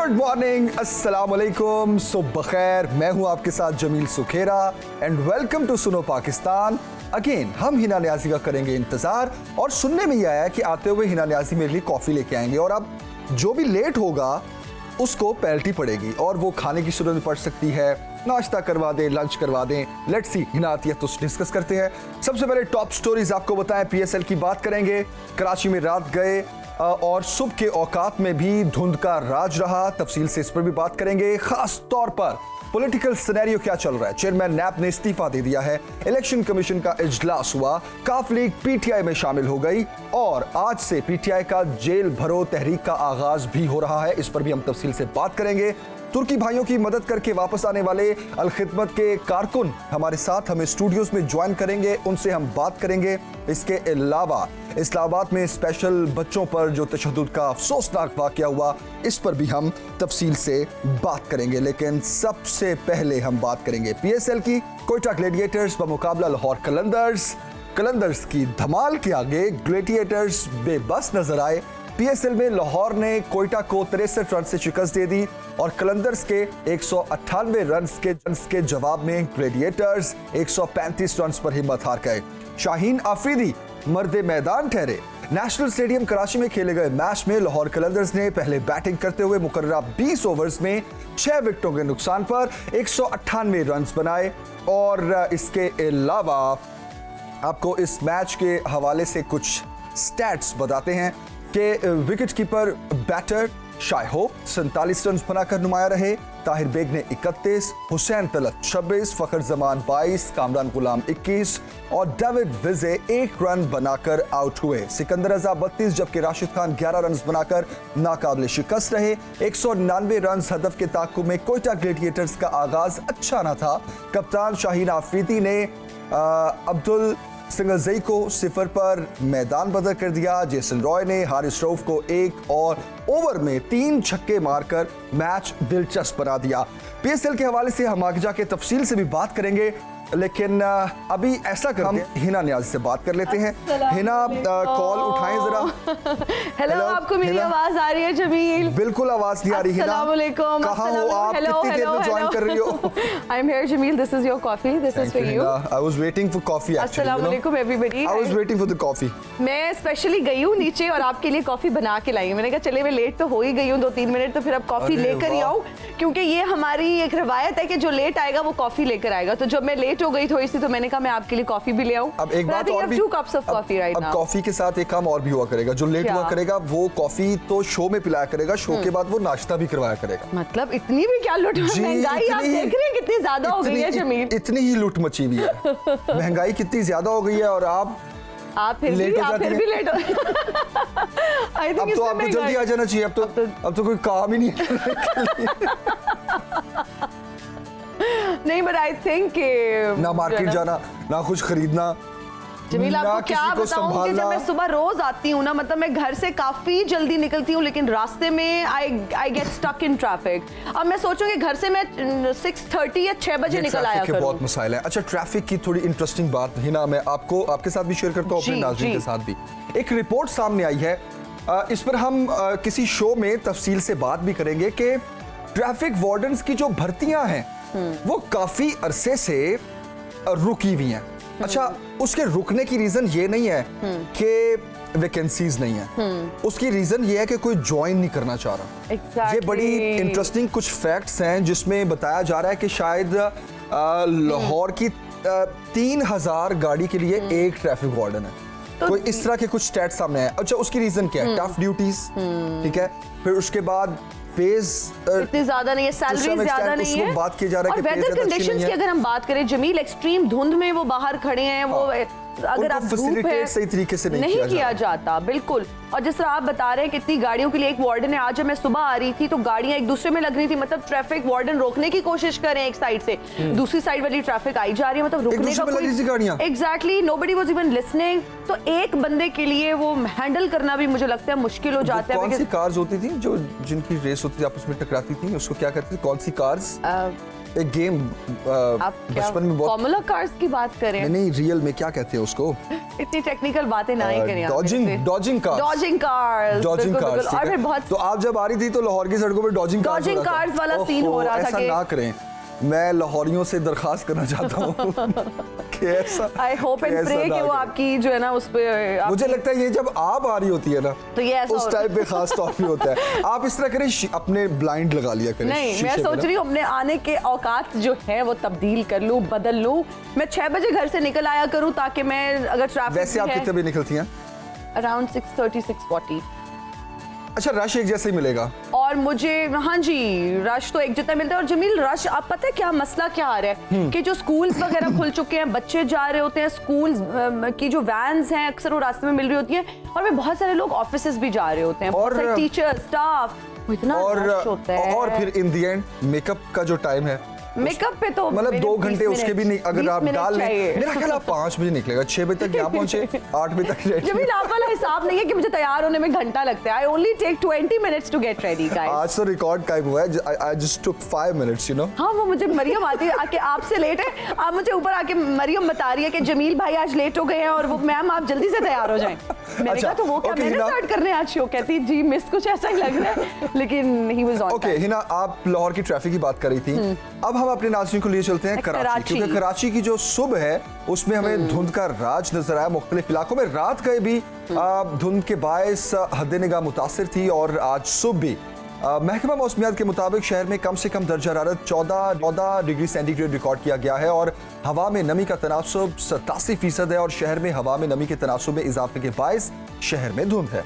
Good morning, अस्सलाम वालेकुम, सुबह खैर। मैं हूं आपके साथ Jameel Sukhera and welcome to Suno Pakistan. Again हम हिना न्याजी का करेंगे इंतजार और सुनने में ये आया कि आते हुए हिना न्याजी मेरे लिए कॉफी लेके आएंगे और अब जो भी लेट होगा उसको पेनल्टी पड़ेगी और वो खाने की सूरत में पड़ सकती है, नाश्ता करवा दें, लंच करवा दें। लेट्स सी हिना आती है तो डिस्कस करते हैं। सबसे पहले टॉप स्टोरीज आपको बताएं, पीएसएल की बात करेंगे। कराची में रात गए और सुबह के औकात में भी धुंध का राज रहा, तफसील से इस पर भी बात करेंगे। खास तौर पर पॉलिटिकल सिनेरियो क्या चल रहा है। चेयरमैन नैप ने इस्तीफा दे दिया है, इलेक्शन कमीशन का इजलास हुआ, काफ लीग पीटीआई में शामिल हो गई और आज से पीटीआई का जेल भरो तहरीक का आगाज भी हो रहा है। इस पर भी हम तफसील से बात करेंगे। तुर्की भाइयों की मदद करके वापस आने वाले अल खिदमत के कारकुन हमारे साथ हमें स्टूडियोज में ज्वाइन करेंगे, उनसे हम बात करेंगे। इसके अलावा इस्लामाबाद में स्पेशल बच्चों पर जो तशद्दुद का अफसोसनाक वाकया हुआ, इस पर भी हम तफसील से बात करेंगे। लेकिन सबसे पहले हम बात करेंगे पीएसएल की। कोयटा ग्लेडिएटर्स बमुकाबला लाहौर कलंदर्स। कलंदर्स की धमाल के आगे ग्लेडिएटर्स बेबस नजर आए। पीएसएल में लाहौर ने कोयटा को 63 रन से शिकस्त दे दी और कलंदर्स के 198 रन के जवाब में ग्लेडिएटर्स 135 रन पर हिम्मत हार गए। शाहीन आफरीदी मर्दे मैदान ठहरे। नेशनल स्टेडियम कराची में खेले गए मैच में लाहौर कलंदर्स ने पहले बैटिंग करते हुए मुकर्ररा 20 ओवर्स में 6 विकेटों के नुकसान पर 198 रन बनाए। और इसके अलावा आपको इस मैच के हवाले से कुछ स्टैट्स बताते हैं कि विकेट कीपर बैटर शायहोब 47 रन बनाकर नुमाया रहे। ताहिर बेग ने 31, हुसैन तलत 26, फखर जमान 22, कामरान गुलाम 21 और डेविड विजे 1 रन बनाकर आउट हुए। सिकंदर रजा 32 जबकि राशिद खान 11 रन बनाकर नाकाबिले शिकस्त रहे। 199 रन हदफ के ताकुब में कोयटा ग्लेडिएटर्स का आगाज अच्छा न था। कप्तान शाहीन आफरीदी ने अब्दुल सिंगलजई को 0 पर मैदान बदल कर दिया। जेसन रॉय ने हारिस रऊफ को 1 और ओवर में 3 छक्के मारकर मैच दिलचस्प बना दिया। पीएसएल के हवाले से हम आगे जाके तफसील से भी बात करेंगे, लेकिन अभी ऐसा करते हैं हिना न्याज से बात कर लेते हैं। हिना कॉल उठाएं जरा। हेलो, आपको मेरी आवाज आ रही है जमील? बिल्कुल आवाज नहीं आ रही। अस्सलाम वालेकुम। कहाँ हो आप? कितनी देर में ज्वाइन कर रही हो? I am here Jameel, this is your coffee, this is for you. I was waiting for coffee actually. अस्सलाम वालेकुम everybody. I was waiting for the coffee. मैं स्पेशली गई हूँ नीचे और आपके लिए कॉफी बना के लाई हूँ। मैंने कहा चले मैं लेट तो हो ही गई हूँ 2-3 मिनट, तो फिर अब कॉफी लेकर ही आऊँ, क्योंकि ये हमारी एक रवायत है कि जो लेट आएगा वो कॉफी लेकर आएगा। तो जब मैं लेट हो गई थोड़ी सी तो मैंने कहा मैं आपके लिए कॉफी भी ले आऊं। अब एक बात और भी, 2 cups of coffee right now। अब कॉफी के साथ एक काम और भी हुआ करेगा। जो लेट हुआ करेगा वो कॉफी तो शो में पिलाया करेगा, शो के बाद वो नाश्ता भी करवाया करेगा। मतलब इतनी भी क्या लूट महंगाई आप देख रहे हैं कितनी ज्यादा हो गई है जमील। इतनी ही लूट मची हुई है। महंगाई कितनी ज्यादा हो गई है और आप फिर भी लेट हो। अब तो आपको जल्दी आ जाना चाहिए। अब तो कोई काम ही नहीं है। नहीं, बट आई थिंक ना मार्केट जाना, ना कुछ खरीदना, जमील आपको क्या बताऊं कि जब मैं सुबह रोज आती हूँ ना, मतलब मैं घर से काफी जल्दी निकलती हूँ लेकिन रास्ते में I get stuck in traffic. अब मैं सोचूंगी घर से मैं 6:30 या 6 बजे निकल आया करूं। बहुत मसाइल है। अच्छा, ट्रैफिक की थोड़ी इंटरेस्टिंग बात हिना मैं आपके साथ भी शेयर करता हूँ, अपने नाज़रीन के साथ भी। एक रिपोर्ट सामने आई है, इस पर हम किसी शो में तफसील से बात भी करेंगे कि ट्रैफिक वार्डन्स की जो भर्तियां हैं वो काफी अरसे से रुकी हुई हैं। अच्छा, उसके रुकने की रीजन ये नहीं है कि वैकेंसीज नहीं है, उसकी रीजन ये है कि कोई ज्वाइन नहीं करना चाह रहा। exactly। ये बड़ी इंटरेस्टिंग कुछ फैक्ट्स हैं जिसमें बताया जा रहा है कि शायद लाहौर की 3000 गाड़ी के लिए एक ट्रैफिक वार्डन है। तो कोई इस तरह के कुछ स्टैट्स सामने आए। अच्छा, उसकी रीजन क्या है? टफ ड्यूटीज, ठीक है, फिर उसके बाद पेज इतनी ज्यादा नहीं है, सैलरी ज्यादा नहीं है, बात की जा रहा है और वेदर कंडीशंस की अगर हम बात करें जमील, एक्सट्रीम धुंध में वो बाहर खड़े हैं, वो अगर आप धूप है सही तरीके से नहीं किया जाता बिल्कुल। और जिस तरह आप बता रहे हैं कितनी गाड़ियों के लिए एक वार्डन है। आज जब मैं सुबह आ रही थी तो गाड़ियां एक दूसरे में लग रही थी, मतलब ट्रैफिक वार्डन रोकने की कोशिश करें एक साइड से, दूसरी साइड वाली ट्रैफिक आई जा रही है, मतलब रुकने का कोई exactly nobody was even listening. तो एक बंदे के लिए वो हैंडल करना भी मुझे लगता है मुश्किल हो जाता है। कौन सी कार्स होती थी जो जिनकी रेस होती थी आपस में टकराती थी, उसको क्या कहते थे? कौन सी कार्स? एक गेम आप क्या बचपन में बहुत फॉर्मूला कार्स की बात करें? नहीं, रियल में क्या कहते हैं उसको? इतनी टेक्निकल बातें ना ही करें। Dodging cars. Dodging cars. और फिर बहुत तो आप जब आ रही थी तो लाहौर की सड़कों पे डॉजिंग कार्स वाला सीन हो रहा था। ऐसा ना करें, मैं लाहौरियों से दरखास्त करना चाहता हूँ कि ऐसा आई होप एंड प्रे कि वो आपकी जो है ना उस पे मुझे लगता है ये जब आप आ रही होती है ना तो ये ऐसा उस टाइप पे खास तौर पे होता है। आप इस तरह करें, अपने ब्लाइंड लगा लिया करें। नहीं, मैं सोच रही हूँ अपने आने के औकात जो है वो तब्दील कर लूँ, बदल लूँ। मैं 6 बजे घर से निकल आया करूँ ताकि मैं अगर ट्रैफिक वैसे आप कितने बजे निकलती हैं? अराउंड 6:30 6:40। अच्छा, रश एक जैसे ही मिलेगा? और मुझे हाँ जी, रश तो एक जितना मिलता है। और जमील, रश आप पता है क्या मसला क्या आ रहा है कि जो स्कूल्स वगैरह खुल चुके हैं, बच्चे जा रहे होते हैं, स्कूल की जो वैन्स हैं अक्सर वो रास्ते में मिल रही होती हैं, और वे बहुत सारे लोग ऑफिसेज भी जा रहे होते हैं, बहुत सारे टीचर स्टाफ, इतना रश होता है। और फिर इन दी एंड मेकअप का जो टाइम है, मेकअप पे तो मतलब 2 घंटे उसके भी नहीं, अगर आप डाल लें, मेरा ख्याल आप 5 बजे निकलेगा, 6 बजे तक यहाँ पहुंचे, 8 बजे तक रेडी। जमील, आप वाला हिसाब नहीं है कि मुझे तैयार होने में घंटा लगता है। I only take 20 minutes to get ready guys. आज तो रिकॉर्ड कायम हुआ है, I just took 5 minutes, you know. हाँ, वो मुझे मरियम आती है आके आपसे लेट है, आप मुझे ऊपर आके मरियम बता रही है कि जमील भाई आज लेट हो गए हैं और वो मैम आप जल्दी से तैयार हो जाएं। मैंने कहा तो वो क्या मैंने स्टार्ट करने आज शो, कहती जी मिस कुछ ऐसा ही लग रहा है, लेकिन he was on. Okay Hina, आप लाहौर की ट्रैफिक की बात कर रही थी। अब हम अपने नाज़रीन को लिए चलते हैं कराची, क्योंकि कराची की जो सुबह है उसमें हमें धुंध का राज नजर आया। मुख्तलिफ इलाकों में रात गए भी धुंध के बायस हद निगाह मुतासिर थी, और आज सुबह भी महकमा मौसमियात के मुताबिक शहर में कम से कम दर्जा हरारत 14 डिग्री सेंटीग्रेड रिकॉर्ड किया गया है, और हवा में नमी का तनासुब 87% है, और शहर में हवा में नमी के तनासुब में इजाफे के बायस शहर में धुंध है।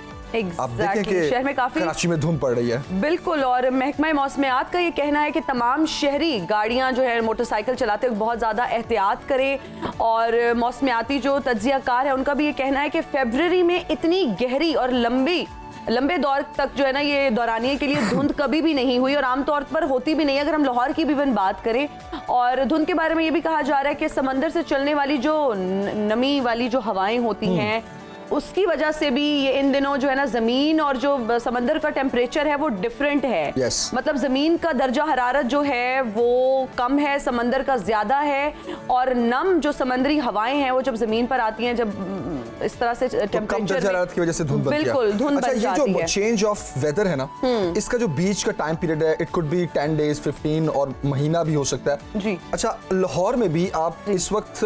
आप देखें कि शहर में काफी कराची में धुंध पड़ रही है। बिल्कुल, और महकमा मौसमियात का ये कहना है कि तमाम शहरी गाड़ियां जो है मोटरसाइकिल चलाते हुए बहुत ज़्यादा एहतियात करें, और मौसमियाती जो तज्जियाकार है उनका भी ये कहना है कि फरवरी में इतनी गहरी और लंबे दौर तक जो है ना ये दौरानिए के लिए धुंध कभी भी नहीं हुई, और आमतौर पर होती भी नहीं। अगर हम लाहौर की भी बात करें, और धुंध के बारे में ये भी कहा जा रहा है कि समंदर से चलने वाली जो नमी वाली जो हवाएं होती हैं उसकी वजह से भी ये इन दिनों जो है ना जमीन और जो समंदर का टेम्परेचर है वो डिफरेंट है। मतलब जमीन का दर्जा हरारत जो है वो कम है, समंदर का ज्यादा है, और नम जो समंदरी हवाएं हैं वो जब जमीन पर आती हैं, जब इस तरह से टेम्परेचर की वजह से धुंध बनती है। बिल्कुल धुंध बन जाती है। ये जो चेंज ऑफ वेदर है ना, इसका जो बीच का टाइम पीरियड है, इट कुड बी 10 डेज 15 और महीना भी हो सकता है जी। अच्छा, लाहौर में भी आप इस वक्त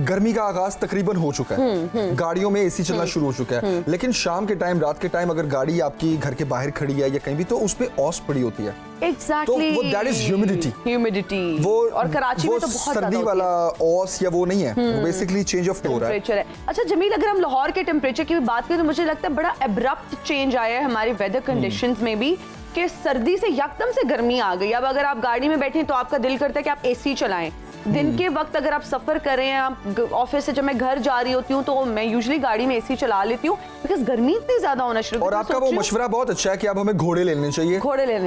गर्मी का आगाज तकरीबन हो चुका है, गाड़ियों में एसी चलना शुरू हो चुका है, लेकिन शाम के टाइम, रात के टाइम अगर गाड़ी आपकी घर के बाहर खड़ी है या कहीं भी, तो उस पे औस पड़ी होती है। Exactly. तो वो दैट इज ह्यूमिडिटी। वो और कराची में तो बहुत सर्दी वाला औस या वो नहीं है, वो बेसिकली चेंज ऑफ हो रहा है। अच्छा जमील, अगर हम लाहौर के टेम्परेचर की भी बात करें तो मुझे लगता है बड़ा एब्रप्ट चेंज आया है हमारे वेदर कंडीशंस में भी, कि सर्दी से यकदम से गर्मी आ गई। अब अगर आप गाड़ी में बैठे तो आपका दिल करता है कि आप एसी चलाएं। दिन के वक्त अगर आप सफर करें, आप ऑफिस से जब मैं घर जा रही होती हूँ तो मैं यूजुअली गाड़ी में एसी चला लेती हूँ, बिकॉज गर्मी इतनी ज्यादा होना शुरू। और आपका वो मशवरा बहुत अच्छा है कि अब हमें घोड़े लेने चाहिए,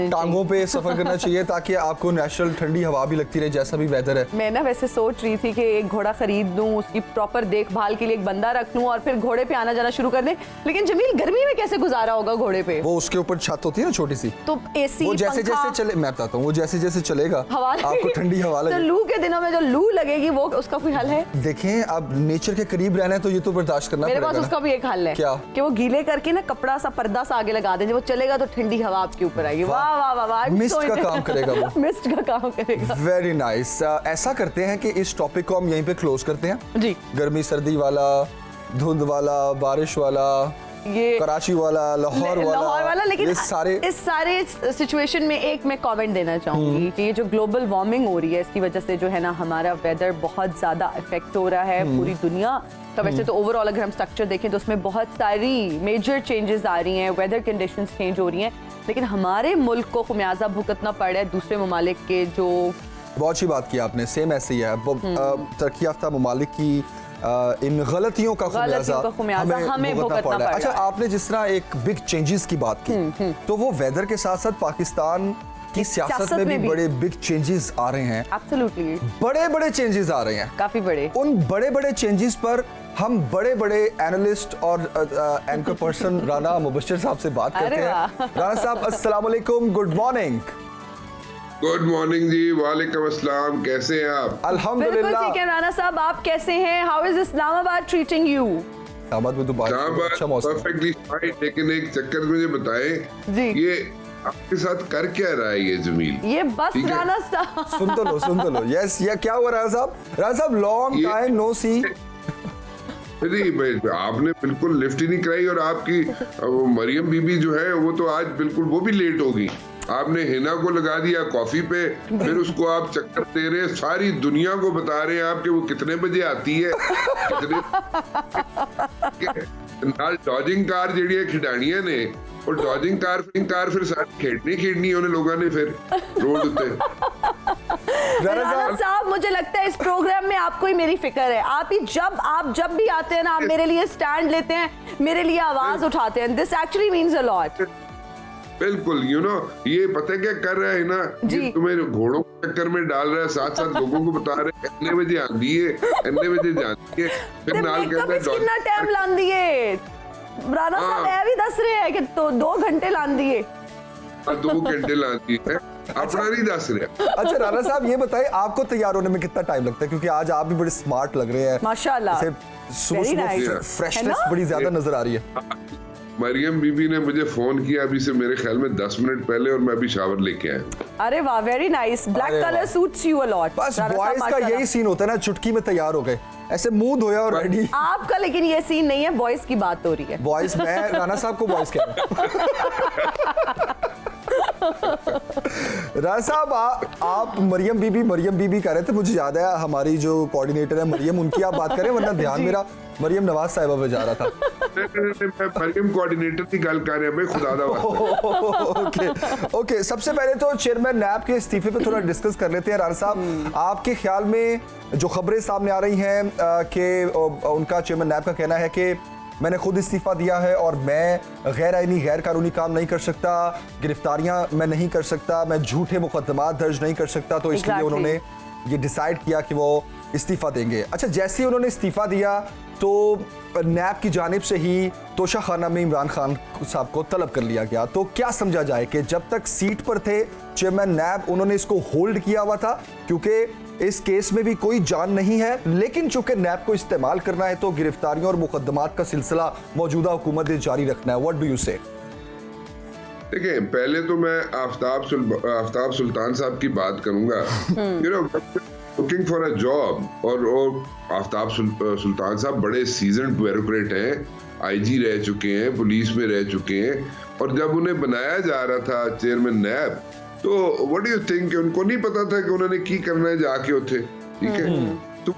टांगों पे सफर करना चाहिए, ताकि आपको नेचुरल ठंडी हवा भी लगती रहे जैसा भी वेदर है। मैं ना वैसे सोच रही थी कि एक घोड़ा खरीद लूं, उसकी प्रॉपर देखभाल के लिए एक बंदा रख लूं और फिर घोड़े पे आना जाना शुरू कर दें, लेकिन जमील गर्मी में कैसे गुजारा होगा घोड़े पे? वो उसके ऊपर छत होती है ना छोटी सी, तो एसी वो जैसे जैसे चले, मैं बताता हूँ, वो जैसे जैसे चलेगा आपको ठंडी हवा लगेगी। तो लू के दिनों में जो लू लगेगी वो उसका कोई हल है? देखें, अब नेचर के करीब रहना है तो ये तो बर्दाश्त करना पड़ेगा। मेरे पास उसका भी एक हल है। क्या? कि वो गीले करके ना कपड़ा सा पर्दा सा आगे लगा दें, जब वो चलेगा तो ठंडी हवा आपके ऊपर आएगी। वाह वाह वाह वाह, मिस्ट का काम करेगा वो। मिस्ट का काम करेगा। Very nice. ऐसा करते हैं कि इस टॉपिक को हम यहीं पे क्लोज करते हैं जी। गर्मी सर्दी वाला, धुंध वाला, बारिश वाला, ये कराची वाला, लाहौर वाला, लेकिन इस सारे सिचुएशन में एक मैं कमेंट देना चाहूंगी कि ये जो ग्लोबल वार्मिंग हो रही है इसकी वजह से जो है ना हमारा वेदर बहुत ज्यादा इफेक्ट हो रहा है पूरी दुनिया का। वैसे तो ओवरऑल अगर हम स्ट्रक्चर देखें तो उसमें बहुत सारी मेजर चेंजेस आ रही हैं, वेदर कंडीशंस चेंज हो रही हैं, लेकिन हमारे मुल्क को खुमियाजा भुगतना पड़ रहा है दूसरे ममालिक के। जो बहुत अच्छी बात की आपने, सेम ऐसे ही है, तरक्की याफ्ता ममालिक की इन गलतियों का खुमियाजा हमें भुगतना पड़ रहा है। अच्छा, आपने जिस तरह एक बिग चेंजेस की बात की, तो वो वेदर के साथ साथ पाकिस्तान की सियासत में भी बड़े बिग चेंजेस आ रहे हैं। एब्सोल्युटली बड़े चेंजेस आ रहे हैं, काफी बड़े। उन बड़े चेंजेस पर हम बड़े एनालिस्ट और एंकर पर्सन राना मुबश्शिर साहब से बात करते हैं। राना साहब, अस्सलाम वालेकुम, गुड मॉर्निंग। गुड मॉर्निंग जी, वालेकुम अस्सलाम, कैसे हैं आप? बिल्कुल अल्हम्दुलिल्लाह। ठीक है राना साहब, आप कैसे हैं? How is Islamabad treating you? Islamabad में तो बारिश, अच्छा मौसम। परफेक्टली फाइन, लेकिन एक चक्कर मुझे बताएं, जी। ये आपके साथ कर क्या रहा है ये जमील? ये बस ठीक है। राना साहब, सुन तो लो। यस, ये क्या हुआ राना साहब? राना साहब, लॉन्ग ये- टाइम नो सी। नहीं भाई, आपने बिल्कुल लिफ्ट ही नहीं कराई, और आपकी वो मरियम बीबी जो है वो तो आज बिल्कुल वो भी लेट होगी। आपने हिना को लगा दिया कॉफी पे, फिर उसको आप चक्कर दे रहे हैं, सारी दुनिया को बता रहे हैं आप कि वो कितने बजे आती है, नाल डॉजिंग कार जेडी है खिडाणियां ने, और डॉजिंग कार फिर सारी खेडनी उन्हें लोगों ने फिर रोड उत्ते। राना राना साहब, साहब मुझे लगता है इस प्रोग्राम में आपको ही मेरी फिक्र है। आप जब भी आते हैं ना, आप मेरे लिए स्टैंड लेते हैं, मेरे लिए आवाज उठाते हैं। This actually means a lot. बिल्कुल, ये पता है क्या कर रहा है ना, जी। ये तुम्हें घोड़ों के चक्कर में डाल रहा है, साथ साथ लोगों को बता रहे हैं इतने बजे आंदी है, इतने बजे जाती है, फिर नाल कहता है कितना टाइम लांदी है राना साहब, हाँ। ये भी दस रहे हैं कि तो 2 घंटे लांदी है। 2 घंटे लाती है, अपना नहीं दस रहा। अच्छा राना साहब, ये बताइए आपको तैयार होने में कितना टाइम लगता है? क्योंकि आज आप भी बड़े स्मार्ट लग रहे हैं माशाल्लाह। सुबह Very nice. सुबह है फ्रेशनेस ना? बड़ी ज्यादा नजर आ रही है। मरियम बीबी ने मुझे फोन किया अभी से मेरे ख्याल में 10 मिनट पहले, और मैं अभी शावर लेके आया हूं। अरे वाह, वेरी नाइस। ब्लैक अरे कलर वाह। Suits you a lot. बस बॉयज का यही सीन होता है ना, चुटकी में तैयार हो गए, ऐसे मुंह धोया और रेडी। आपका लेकिन ये सीन नहीं है, बॉयज की बात हो रही है। बॉयज, मैं राना साहब को बॉयज कह रहा हूं। राना साहब, आप मरियम बीबी कह रहे थे, मुझे याद है हमारी जो कोऑर्डिनेटर है मरियम, उनकी आप बात करें, वरना ध्यान मेरा मरियम नवाज साहिबा पे जा रहा था। मैं मरियम कोऑर्डिनेटर की गल कर रहा, मैं खुदादा वास्ते। ओके, सबसे पहले तो चेयरमैन नैब के इस्तीफे पे थोड़ा डिस्कस कर लेते हैं। राना साहब, आपके ख्याल में जो खबरें सामने आ रही हैं कि उनका, चेयरमैन नैब का कहना है कि मैंने खुद इस्तीफा दिया है और मैं गैर आईनी गैर कानूनी काम नहीं कर सकता, गिरफ्तारियां मैं नहीं कर सकता, मैं झूठे मुकदमात दर्ज नहीं कर सकता, तो इसलिए Exactly. उन्होंने ये डिसाइड किया कि वो इस्तीफा देंगे। अच्छा, जैसे ही उन्होंने इस्तीफा दिया तो नैब की जानिब से ही तोशा खाना में इमरान खान साहब को तलब कर लिया गया। तो क्या समझा जाए कि जब तक सीट पर थे चेयरमैन नैब, उन्होंने इसको होल्ड किया हुआ था क्योंकि इस केस में भी कोई जान नहीं है, लेकिन चूंकि नैब को इस्तेमाल करना है तो गिरफ्तारियों और मुकदमात का सिलसिला मौजूदा हुकूमत ने जारी रखना है। व्हाट डू यू से? देखिए, पहले तो मैं आफ्ताब सुल्तान साहब की बात करूंगा। लुकिंग फॉर अ जॉब, और आफ्ताब सुल्तान साहब बड़े सीजन्ड ब्यूरोक्रेट हैं, आईजी रह चुके हैं, पुलिस में रह चुके हैं, और जब उन्हें बनाया जा रहा था चेयरमैन नैब, तो व्हाट डू यू थिंक, उनको नहीं पता था कि उन्होंने की करना है जाके उठे, ठीक है? तो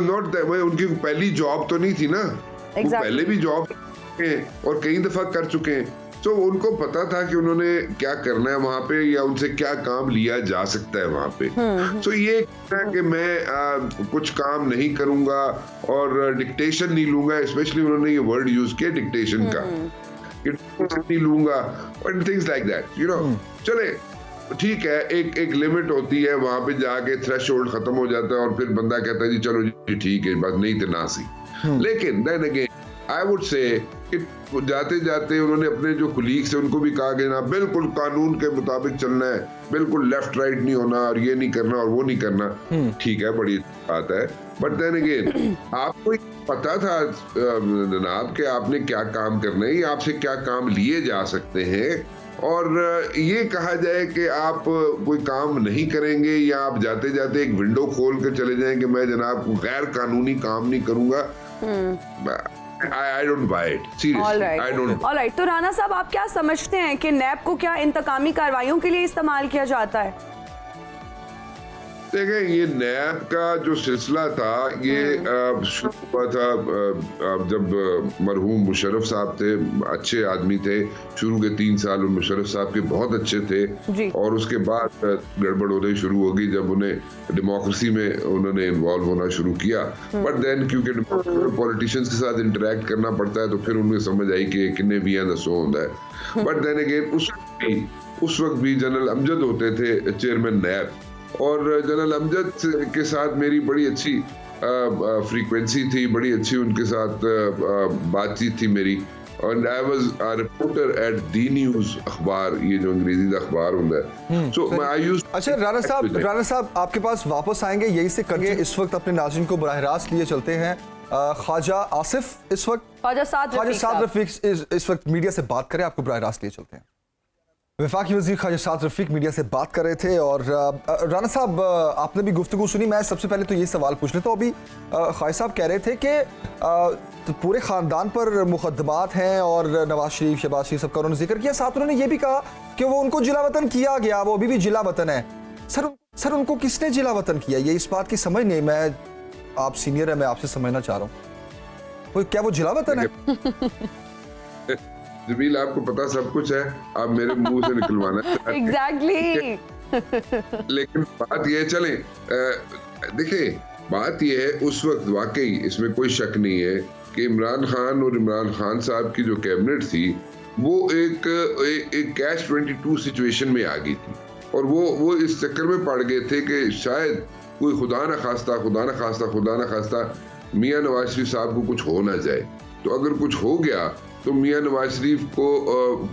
नॉट दैट, उनकी पहली जॉब तो नहीं थी ना, वो पहले भी जॉब और कई दफा कर चुके हैं, तो उनको पता था कि उन्होंने क्या करना है वहां पे, या उनसे क्या काम लिया जा सकता है वहां पे। तो ये कहना कि मैं कुछ काम नहीं करूंगा और डिक्टेशन नहीं लूंगा, स्पेशली उन्होंने ये वर्ड यूज किया डिक्टेशन का, नहीं लूंगा और थिंग्स लाइक दैट, चले ठीक है, एक लिमिट होती है, वहां पे जाके थ्रेशोल्ड खत्म हो जाता है और फिर बंदा कहता है जी चलो जी ठीक है, बात नहीं तो ना सी। लेकिन then again I would say जाते जाते उन्होंने अपने जो कुलीग्स हैं उनको भी कहा कि ना बिल्कुल कानून के मुताबिक चलना है, बिल्कुल लेफ्ट राइट नहीं होना, और ये नहीं करना और वो नहीं करना। ठीक है, बड़ी बात है, बट देन अगेन आपको पता था जनाब कि आपने क्या काम करना है, आपसे क्या काम लिए जा सकते हैं, और ये कहा जाए कि आप कोई काम नहीं करेंगे या आप जाते जाते एक विंडो खोल कर चले जाएं कि मैं जनाब गैर कानूनी काम नहीं करूंगा, I don't buy it. Seriously, I don't. All right. तो राना साहब, आप क्या समझते हैं कि नैब को क्या इंतकामी कार्रवाइयों के लिए इस्तेमाल किया जाता है? देखें, ये नैब का जो सिलसिला था ये शुरू हुआ था जब मरहूम मुशर्रफ साहब थे, अच्छे आदमी थे, शुरू के 3 साल मुशर्रफ साहब के बहुत अच्छे थे, और उसके बाद गड़बड़ होने शुरू हो गई जब उन्हें डेमोक्रेसी में उन्होंने इन्वॉल्व होना शुरू किया। बट देन क्योंकि पॉलिटिशियंस के साथ इंटरेक्ट करना पड़ता है तो फिर उन्हें समझ आई कि किन्ने भी है दसो होता है। बट देन अगेन उस वक्त भी जनरल अमजद होते थे चेयरमैन नैब, और जनरल अमजद के साथ मेरी बड़ी अच्छी फ्रीक्वेंसी थी, बड़ी अच्छी उनके साथ बातचीत थी मेरी, and I was a reporter at the News अखबार, ये जो अंग्रेजी का अखबार होता है. So I used. अच्छा राणा साहब आपके पास वापस आएंगे, यही से करिए. इस वक्त अपने नाज़रीन को बराह रास्त लिए चलते हैं. ख्वाजा आसिफ इस वक्त, ख्वाजा साद रफीक इस वक्त मीडिया से बात करें, आपको बराह रास्त लिए चलते हैं. वफाकी वज़ीर ख्वाजा साद रफीक मीडिया से बात कर रहे थे. और राणा साहब आपने भी गुफ्तगू सुनी. मैं सबसे पहले तो ये सवाल पूछ लेता हूँ. अभी ख्वाजा साहब कह रहे थे कि तो पूरे ख़ानदान पर मुकदमात हैं और नवाज शरीफ, शहबाज शरीफ सबका उन्होंने जिक्र किया. साथ उन्होंने ये भी कहा कि वो उनको जिला वतन किया गया, वो अभी भी जिला वतन है. सर उनको किसने जिला वतन किया, ये इस बात की समझ नहीं. मैं आप सीनियर है, मैं आपसे समझना चाह रहा हूँ, क्या वो जिला वतन है? जमील आपको पता सब कुछ है, आप मेरे मुंह से निकलवाना. एग्जैक्टली. लेकिन बात ये चले, देखिए बात ये है, उस वक्त वाकई इसमें कोई शक नहीं है कि इमरान खान और इमरान खान साहब की जो कैबिनेट थी वो एक कैच 22 सिचुएशन में आ गई थी. और वो इस चक्कर में पड़ गए थे कि शायद कोई खुदा न खास्ता मियां नवाज शरीफ साहब को कुछ हो ना जाए. तो अगर कुछ हो गया तो मियां नवाज शरीफ को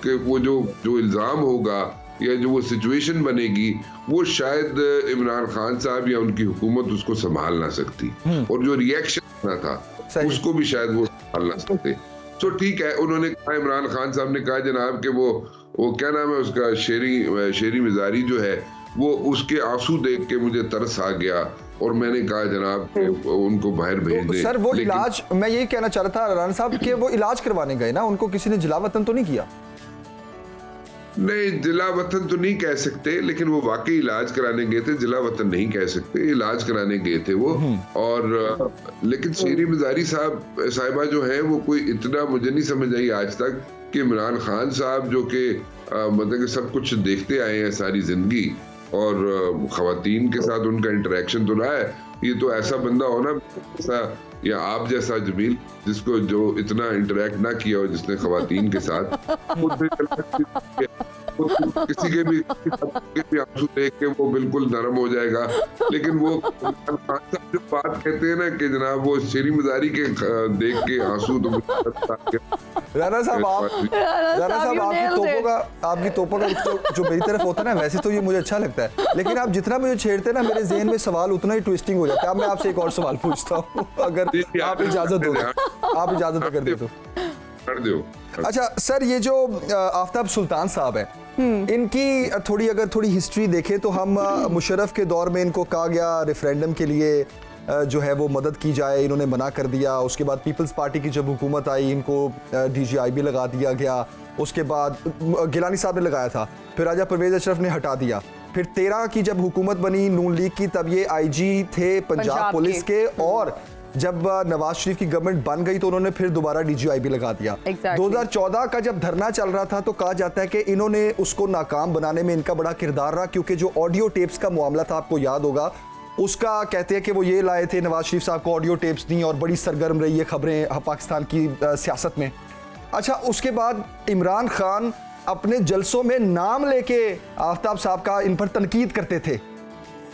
के वो जो इल्ज़ाम होगा या जो वो सिचुएशन बनेगी, वो शायद इमरान खान साहब या उनकी हुकूमत उसको संभाल ना सकती. और जो रिएक्शन था उसको भी शायद वो संभाल ना सकते. तो ठीक है, उन्होंने कहा, इमरान खान साहब ने कहा जनाब कि वो क्या नाम है उसका, शेरी मिजारी जो है, वो उसके आंसू देख के मुझे तरस आ गया और मैंने कहा जनाब उनको बाहर भेज दें. सर वो इलाज, मैं यही कहना चाह रहा था राणा साहब कि वो इलाज करवाने गए ना, उनको किसी ने जिला वतन तो नहीं किया? नहीं, जिला वतन तो नहीं कह सकते, लेकिन वो वाकई इलाज कराने गए थे. जिला वतन नहीं कह सकते, इलाज कराने गए थे वो. और लेकिन शेरी मिजारी साहिबा जो है, वो कोई इतना मुझे नहीं समझ आई आज तक कि इमरान खान साहब जो कि मतलब कि सब कुछ देखते आए हैं सारी जिंदगी और खवातीन के साथ उनका इंटरेक्शन तो रहा है, ये तो ऐसा बंदा हो ना ऐसा, या आप जैसा जमील जिसको जो इतना इंटरेक्ट ना किया हो जिसने खवातीन के साथ, किसी के भी आंसू देख के वो बिल्कुल नरम हो जाएगा. लेकिन वो जो बात कहते हैं ना कि जनाब वो शेरी मजारी के देख के आंसू तो राणा साहब आपकी तोपों का जो मेरी तरफ होता है ना, वैसे तो ये मुझे अच्छा लगता है, लेकिन आप जितना मुझे छेड़ते हैं ना, मेरे ज़हन में सवाल उतना ही ट्विस्टिंग हो जाता है. अब मैं आपसे एक और सवाल पूछता हूँ, अगर आप इजाजत दो, आप इजाजत अगर दे दो. अच्छा सर, ये जो आफ्ताब सुल्तान साहब है, इनकी थोड़ी हिस्ट्री देखें तो हम मुशर्रफ के दौर में इनको कहा गया रेफरेंडम के लिए जो है वो मदद की जाए, इन्होंने मना कर दिया. उसके बाद पीपल्स पार्टी की जब हुकूमत आई, इनको DGIB लगा दिया गया. उसके बाद गिलानी साहब ने लगाया था, फिर राजा परवेज अशरफ ने हटा दिया. फिर 13 की जब हुकूमत बनी नून लीग की, तब ये IG थे पंजाब पुलिस के. और जब नवाज शरीफ की गवर्नमेंट बन गई तो उन्होंने फिर दोबारा DGIB लगा दिया. 2014 का जब धरना चल रहा था तो कहा जाता है कि इन्होंने उसको नाकाम बनाने में इनका बड़ा किरदार रहा, क्योंकि जो ऑडियो टेप्स का मामला था, आपको याद होगा, उसका कहते हैं कि वो ये लाए थे, नवाज शरीफ साहब को ऑडियो टेप्स दी और बड़ी सरगर्म रही है खबरें पाकिस्तान की सियासत में. अच्छा, उसके बाद इमरान खान अपने जलसों में नाम लेके आफ्ताब साहब का इन पर तनकीद करते थे.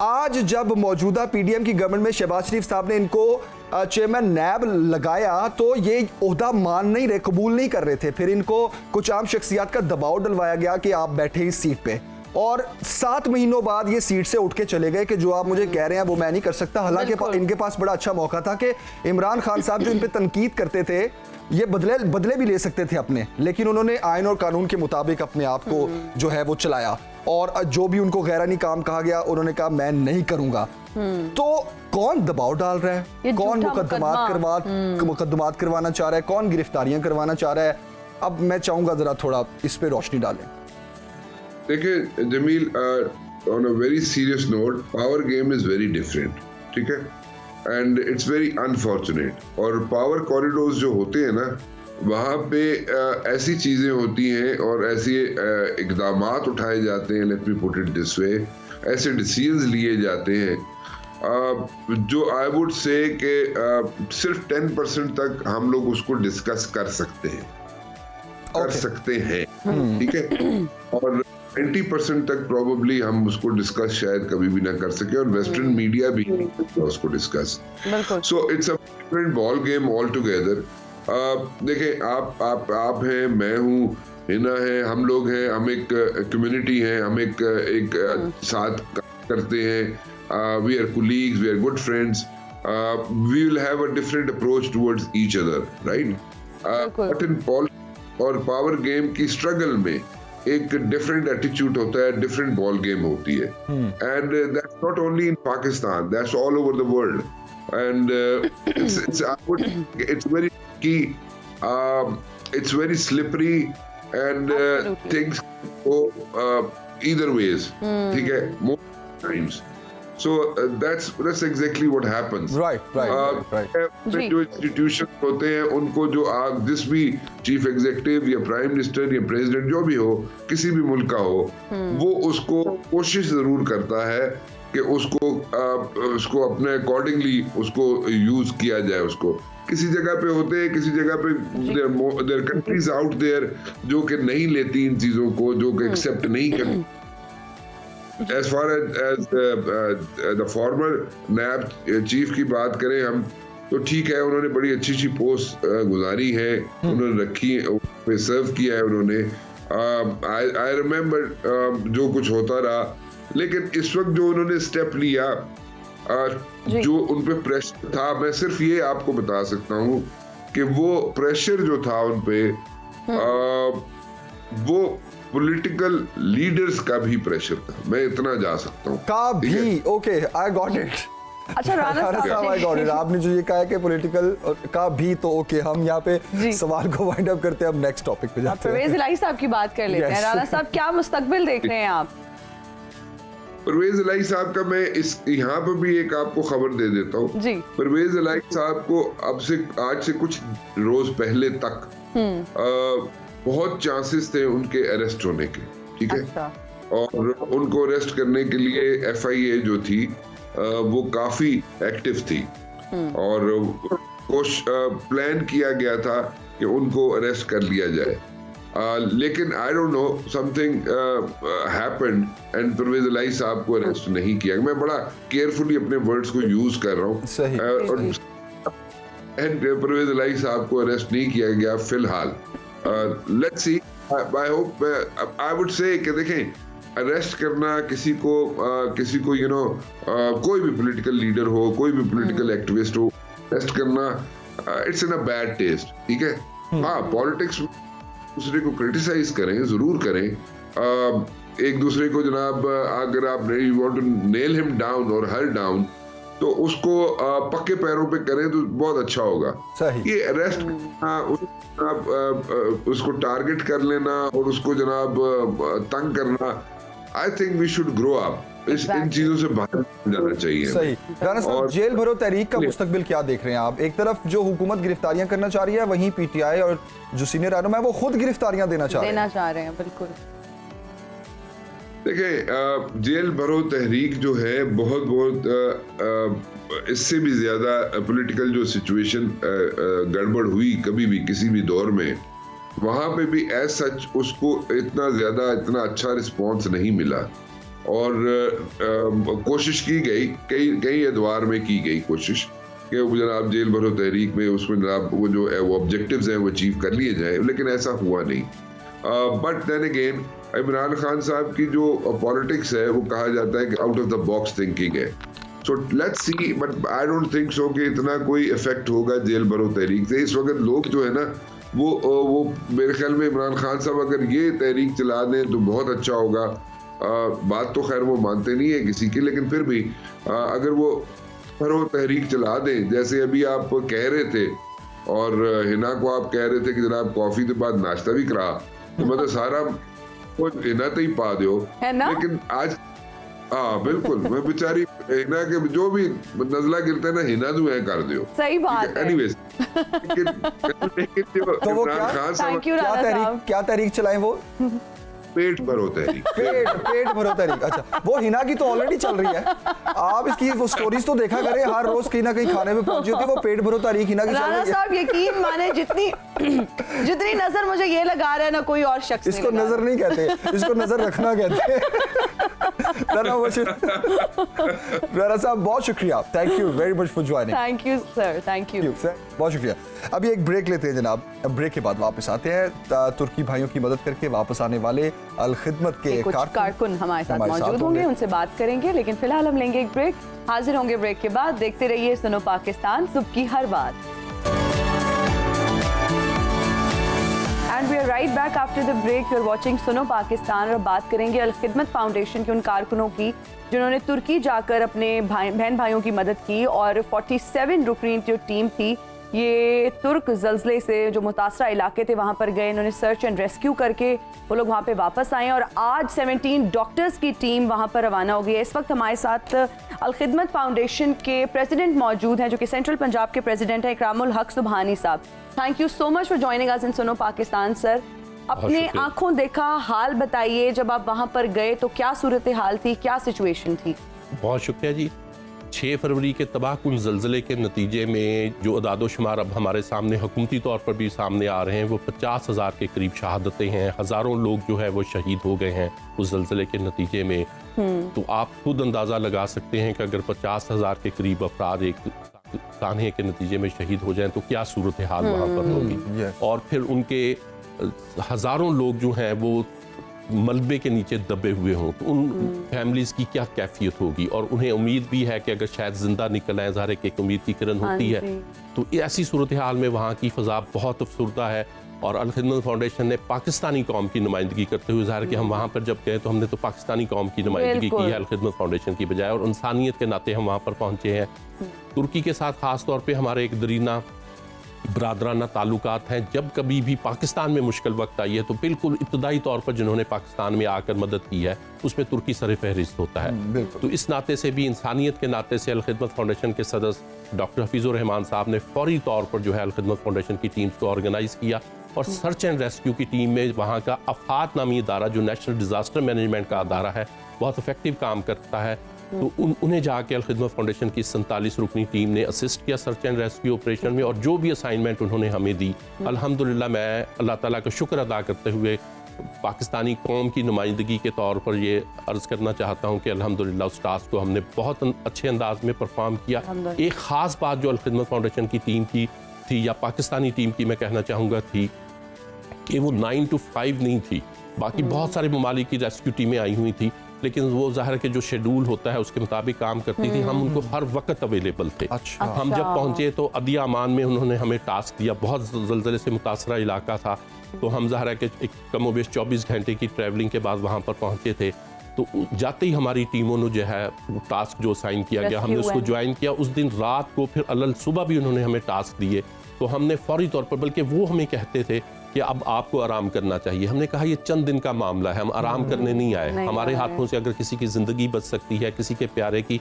आज जब मौजूदा PDM की गवर्नमेंट में शहबाज शरीफ साहब ने इनको चेयरमैन नैब लगाया तो ये ओहदा मान नहीं रहे, कबूल नहीं कर रहे थे. फिर इनको कुछ आम शख्सियात का दबाव डलवाया गया कि आप बैठे इस सीट पे, और 7 महीनों बाद ये सीट से उठ के चले गए कि जो आप मुझे कह रहे हैं वो मैं नहीं कर सकता. हालांकि इनके पास बड़ा अच्छा मौका था कि इमरान खान साहब जो इन पे तनकीद करते थे, ये बदले भी ले सकते थे अपने, लेकिन उन्होंने आइन और कानून के मुताबिक अपने आप को जो है वो चलाया. और जो भी उनको गैरानी काम कहा गया, उन्होंने कहा मैं नहीं करूंगा. तो कौन दबाव डाल रहा है, कौन मुकदमात करवाना चाह रहा है, कौन गिरफ्तारियां करवाना चाह रहा है? अब मैं चाहूंगा जरा थोड़ा इस पे रोशनी डालें. देखिए Jameel, on a very serious note, power game is very different, ठीक है, एंड इट्स वेरी अनफॉर्चुनेट. और पावर कॉरिडोर्स जो होते हैं ना, वहाँ पे ऐसी चीज़ें होती हैं और ऐसे इक़दामात उठाए जाते हैं, let me put it this way, ऐसे डिसीजंस लिए जाते हैं जो आई वुड से कि सिर्फ 10% तक हम लोग उसको डिस्कस कर सकते हैं, ठीक है, और 90% तक प्रोबेबली हम उसको डिस्कस शायद कभी भी ना कर सके, और वेस्टर्न मीडिया भी उसको discuss. So it's a different ball game all together. देखें, आप हैं, मैं हूँ, हिना है, हम लोग हैं, हम एक कम्युनिटी हैं, हम एक साथ करते हैं, we are colleagues, we are good friends, we will have a different approach towards each other, right? But in politics और पावर गेम की स्ट्रगल में एक डिफरेंट एटीट्यूड होता है, डिफरेंट बॉल गेम होती है, and that's not only in Pakistan, that's all over the world, and it's very key, it's very slippery, and things go either ways, ठीक है, most times. So that's exactly what happens. Right. जो institution होते हैं उनको जो जिस भी chief executive या प्राइम मिनिस्टर या प्रेसिडेंट जो भी हो, किसी भी मुल्क का हो, वो उसको कोशिश जरूर करता है कि उसको अपने अकॉर्डिंगली उसको यूज किया जाए। उसको किसी जगह पे होते हैं, किसी जगह पे देयर कंट्रीज आउट देयर जो कि नहीं लेती इन चीजों को, जो कि एक्सेप्ट नहीं करती। As far as the former NAB chief की बात करें हम, तो ठीक है, उन्होंने बड़ी अच्छी पोस्ट गुजारी है, उन्होंने रखी है, सर्व किया है उन्होंने। आई रिमेम्बर जो कुछ होता रहा, लेकिन इस वक्त जो उन्होंने स्टेप लिया, जो उन पे प्रेशर था, मैं सिर्फ ये आपको बता सकता हूँ कि वो प्रेशर जो था उन पे, वो पॉलिटिकल लीडर्स का भी प्रेशर था, मैं इतना जा सकता हूँ। का भी, ओके, आई गॉट इट। अच्छा राणा साहब, आई गॉट इट। आपने जो ये कहा है कि पॉलिटिकल का भी, तो ओके, हम यहाँ पे सवाल को वाइंड अप करते हैं, अब नेक्स्ट टॉपिक पे जाते हैं। परवेज इलाही साहब की बात कर लेते हैं। राणा साहब, क्या मुस्तकबिल देख रहे हैं आप? परवेज इलाही साहब का मैं यहाँ पर भी एक आपको खबर दे देता हूँ। परवेज इलाही साहब को आज से कुछ रोज पहले तक बहुत चांसेस थे उनके अरेस्ट होने के, ठीक है? अच्छा। और उनको अरेस्ट करने के लिए FIA जो थी वो काफी एक्टिव थी, और प्लान किया गया था कि उनको अरेस्ट कर लिया जाए, लेकिन I don't know, something happened and Parvez Elahi साहब को अरेस्ट नहीं किया। मैं बड़ा केयरफुली अपने वर्ड्स को यूज कर रहा हूँ, एंड परवेज इलाही साहब को अरेस्ट नहीं किया गया फिलहाल। Let's see, I hope, I would say कि देखें, अरेस्ट करना किसी को यू नो, कोई भी पॉलिटिकल लीडर हो, कोई भी पॉलिटिकल एक्टिविस्ट हो, अरेस्ट करना it's in a bad taste, ठीक है? हाँ, पॉलिटिक्स में दूसरे को क्रिटिसाइज करें, जरूर करें, एक दूसरे को जनाब, अगर आप you want to nail him down और हर डाउन, तो उसको पक्के पैरों पे करें तो बहुत अच्छा होगा। सही। ये अरेस्ट करना, उसको टारगेट कर लेना और उसको जनाब तंग करना, I think we should grow up, इन चीजों से बाहर जाना चाहिए। सही। राणा साहब, जेल भरो तहरीक का मुस्तकबिल क्या देख रहे हैं आप? एक तरफ जो हुकूमत गिरफ्तारियां करना चाह रही है, वहीं PTI और जो सीनियर रहनुमा है वो खुद गिरफ्तारियां देना चाह रहे हैं। बिल्कुल। देखिए, जेल भरो तहरीक जो है, बहुत इससे भी ज्यादा पॉलिटिकल जो सिचुएशन गड़बड़ हुई कभी भी किसी भी दौर में, वहां पे भी एज सच उसको इतना अच्छा रिस्पॉन्स नहीं मिला, और कोशिश की गई, कई अदवार में की गई कोशिश कि वो जनाब जेल भरो तहरीक में उसमें जनाब वो जो ऑब्जेक्टिव्स हैं वो अचीव कर लिए जाए, लेकिन ऐसा हुआ नहीं। But then again, Imran Khan साहब की जो पॉलिटिक्स है, वो कहा जाता है कि out of the box thinking है। So let's see, but I don't think so कि इतना कोई इफेक्ट होगा जेल भरो तहरीक से। इस वक्त लोग जो है ना, वो मेरे ख्याल में इमरान खान साहब अगर ये तहरीक चला दें तो बहुत अच्छा होगा। बात तो खैर वो मानते नहीं है किसी की, लेकिन फिर भी अगर वो भरो तहरीक चला दें, जैसे अभी आप कह रहे थे, और हिना को आप कह रहे थे कि जनाब कॉफी के बाद नाश्ता भी करा, तो मतलब सारा वो हिना तो ही पा दो, लेकिन आज हाँ बिल्कुल, मैं बेचारी हिना के जो भी नजला गिरते ना, हिना जो है कर दो। सही बात है। एनीवेज, तो वो क्या तहरीक चलाएं वो? पेट भरो तहरीक। पेट भरो तहरीक। अच्छा, वो हिना की तो ऑलरेडी चल रही है, आप इसकी वो स्टोरीज तो देखा करें, हर रोज कहीं ना कहीं खाने में पहुंची होती है, वो पेट भरो तहरीक हिना की चल रही है। साहब, यकीन माने, जितनी नजर मुझे ये लगा रहा है ना, कोई और शख्स इसको नजर नहीं कहते, इसको नजर रखना कहते हैं। राना साहब बहुत शुक्रिया, thank you very much for joining. Thank you sir, thank you sir, बहुत शुक्रिया। अभी एक ब्रेक लेते हैं जनाब, ब्रेक के बाद वापस आते हैं। तुर्की भाइयों की मदद करके वापस आने वाले अल खिदमत के कुछ कारकुन हमारे साथ मौजूद होंगे, उनसे बात करेंगे, लेकिन फिलहाल हम लेंगे एक ब्रेक। हाजिर होंगे ब्रेक के बाद। देखते रहिए सुनो पाकिस्तान, सुबह की हर बात। And we are right back after the break. You are watching Suno Pakistan और बात करेंगे अल खिदमत फाउंडेशन के उन कारकुनों की जिन्होंने तुर्की जाकर अपने बहन भाइयों की मदद की। और 47 रुकनी जो टीम थी, ये तुर्क ज़ल्ज़ले से जो मुतासरा इलाके थे वहाँ पर गए, इन्होंने सर्च एंड रेस्क्यू करके वो लोग वहाँ पे वापस आए और आज 17 डॉक्टर्स की टीम वहाँ पर रवाना हो गई है। इस वक्त हमारे साथ अल खिदमत फाउंडेशन के प्रेसिडेंट मौजूद हैं, जो कि सेंट्रल पंजाब के प्रेसिडेंट हैं, इकरामुल हक सुबहानी साहब। Thank you so much for joining us in Suno Pakistan sir. अपने आंखों देखा हाल बताइए, जब आप वहाँ पर गए तो क्या सूरत हाल थी, क्या सिचुएशन थी? बहुत शुक्रिया जी। 6 फरवरी के तबाहकुन ज़ल्ज़ले के नतीजे में जो अदादोशुमार अब हमारे सामने हुकूमती तौर पर भी सामने आ रहे हैं, वो 50,000 के करीब शहादतें हैं। हज़ारों लोग जो है वो शहीद हो गए हैं उस ज़ल्ज़ले के नतीजे में। तो आप खुद अंदाज़ा लगा सकते हैं कि अगर 50,000 के करीब अफराद एक तान्हे के नतीजे में शहीद हो जाएं तो क्या सूरत हाल वहाँ पर होगी। और फिर उनके हज़ारों लोग जो हैं वो मलबे के नीचे दबे हुए हों तो उन फैमिलीज़ की क्या कैफियत होगी। और उन्हें उम्मीद भी है कि अगर शायद जिंदा निकल आए, ज़ाहिर है कि उम्मीद की किरण होती है। तो ऐसी सूरत हाल में वहाँ की फ़ज़ा बहुत अफसरदा है। और अल खिदमत फाउंडेशन ने पाकिस्तानी कौम की नुमाइंदगी करते हुए, ज़ाहिर कि हम वहाँ पर जब गए तो हमने तो पाकिस्तानी कौम की नुमाइंदगी की है अल खिदमत फाउंडेशन की बजाय, और इंसानियत के नाते हम वहाँ पर पहुँचे हैं। तुर्की के साथ ख़ास तौर पर हमारे एक दरीना बरादराना ताल्लुकात हैं। जब कभी भी पाकिस्तान में मुश्किल वक्त आई है तो बिल्कुल इब्तदाई तौर पर जिन्होंने पाकिस्तान में आकर मदद की है उसमें तुर्की सर फहरिस्त होता है। तो इस नाते से भी, इंसानियत के नाते से, अल खिदमत फाउंडेशन के सदस्य डॉक्टर हफीज़ुर रहमान साहब ने फौरी तौर पर जो है अल खिदमत फाउंडेशन की टीम्स को ऑर्गेनाइज़ किया और सर्च एंड रेस्क्यू की टीम में वहाँ का अफात नामी इदारा जो नेशनल डिज़ास्टर मैनेजमेंट का अदारा है बहुत इफेक्टिव काम करता है। तो उन्हें जाके अल खिदमत फाउंडेशन की 47 रुकनी टीम ने असिस्ट किया सर्च एंड रेस्क्यू ऑपरेशन में। और जो भी असाइनमेंट उन्होंने हमें दी, अल्हम्दुलिल्लाह मैं अल्लाह ताला का शुक्र अदा करते हुए पाकिस्तानी कौम की नुमाइंदगी के तौर पर ये अर्ज़ करना चाहता हूँ कि अल्हम्दुलिल्लाह उस टास्क को हमने बहुत अच्छे अंदाज में परफॉर्म किया। एक ख़ास बात जो अल खिदमत फाउंडेशन की टीम की थी, या पाकिस्तानी टीम की मैं कहना चाहूँगा, थी कि वो 9 to 5 नहीं थी। बाकी बहुत सारे ममालिक की रेस्क्यू टीमें आई हुई थी, लेकिन वो ज़ाहिर के जो शेड्यूल होता है उसके मुताबिक काम करती थी। हम उनको हर वक्त अवेलेबल थे। अच्छा। हम जब पहुंचे तो अदिया अमान में उन्होंने हमें टास्क दिया, बहुत ज़ल्ज़ले से मुतासरा इलाका था। तो हम ज़ाहिर के एक कमोबेश 24 घंटे की ट्रैवलिंग के बाद वहाँ पर पहुँचे थे। तो जाते ही हमारी टीमों ने जो है टास्क जो साइन किया गया हमने उसको ज्वाइन किया। उस दिन रात को फिर अलल सुबह भी उन्होंने हमें टास्क दिए। तो हमने फौरी तौर पर, बल्कि वो हमें कहते थे कि अब आपको आराम करना चाहिए। हमने कहा ये चंद दिन का मामला है, हम आराम करने नहीं आए। हमारे हाथों से अगर किसी की ज़िंदगी बच सकती है, किसी के प्यारे की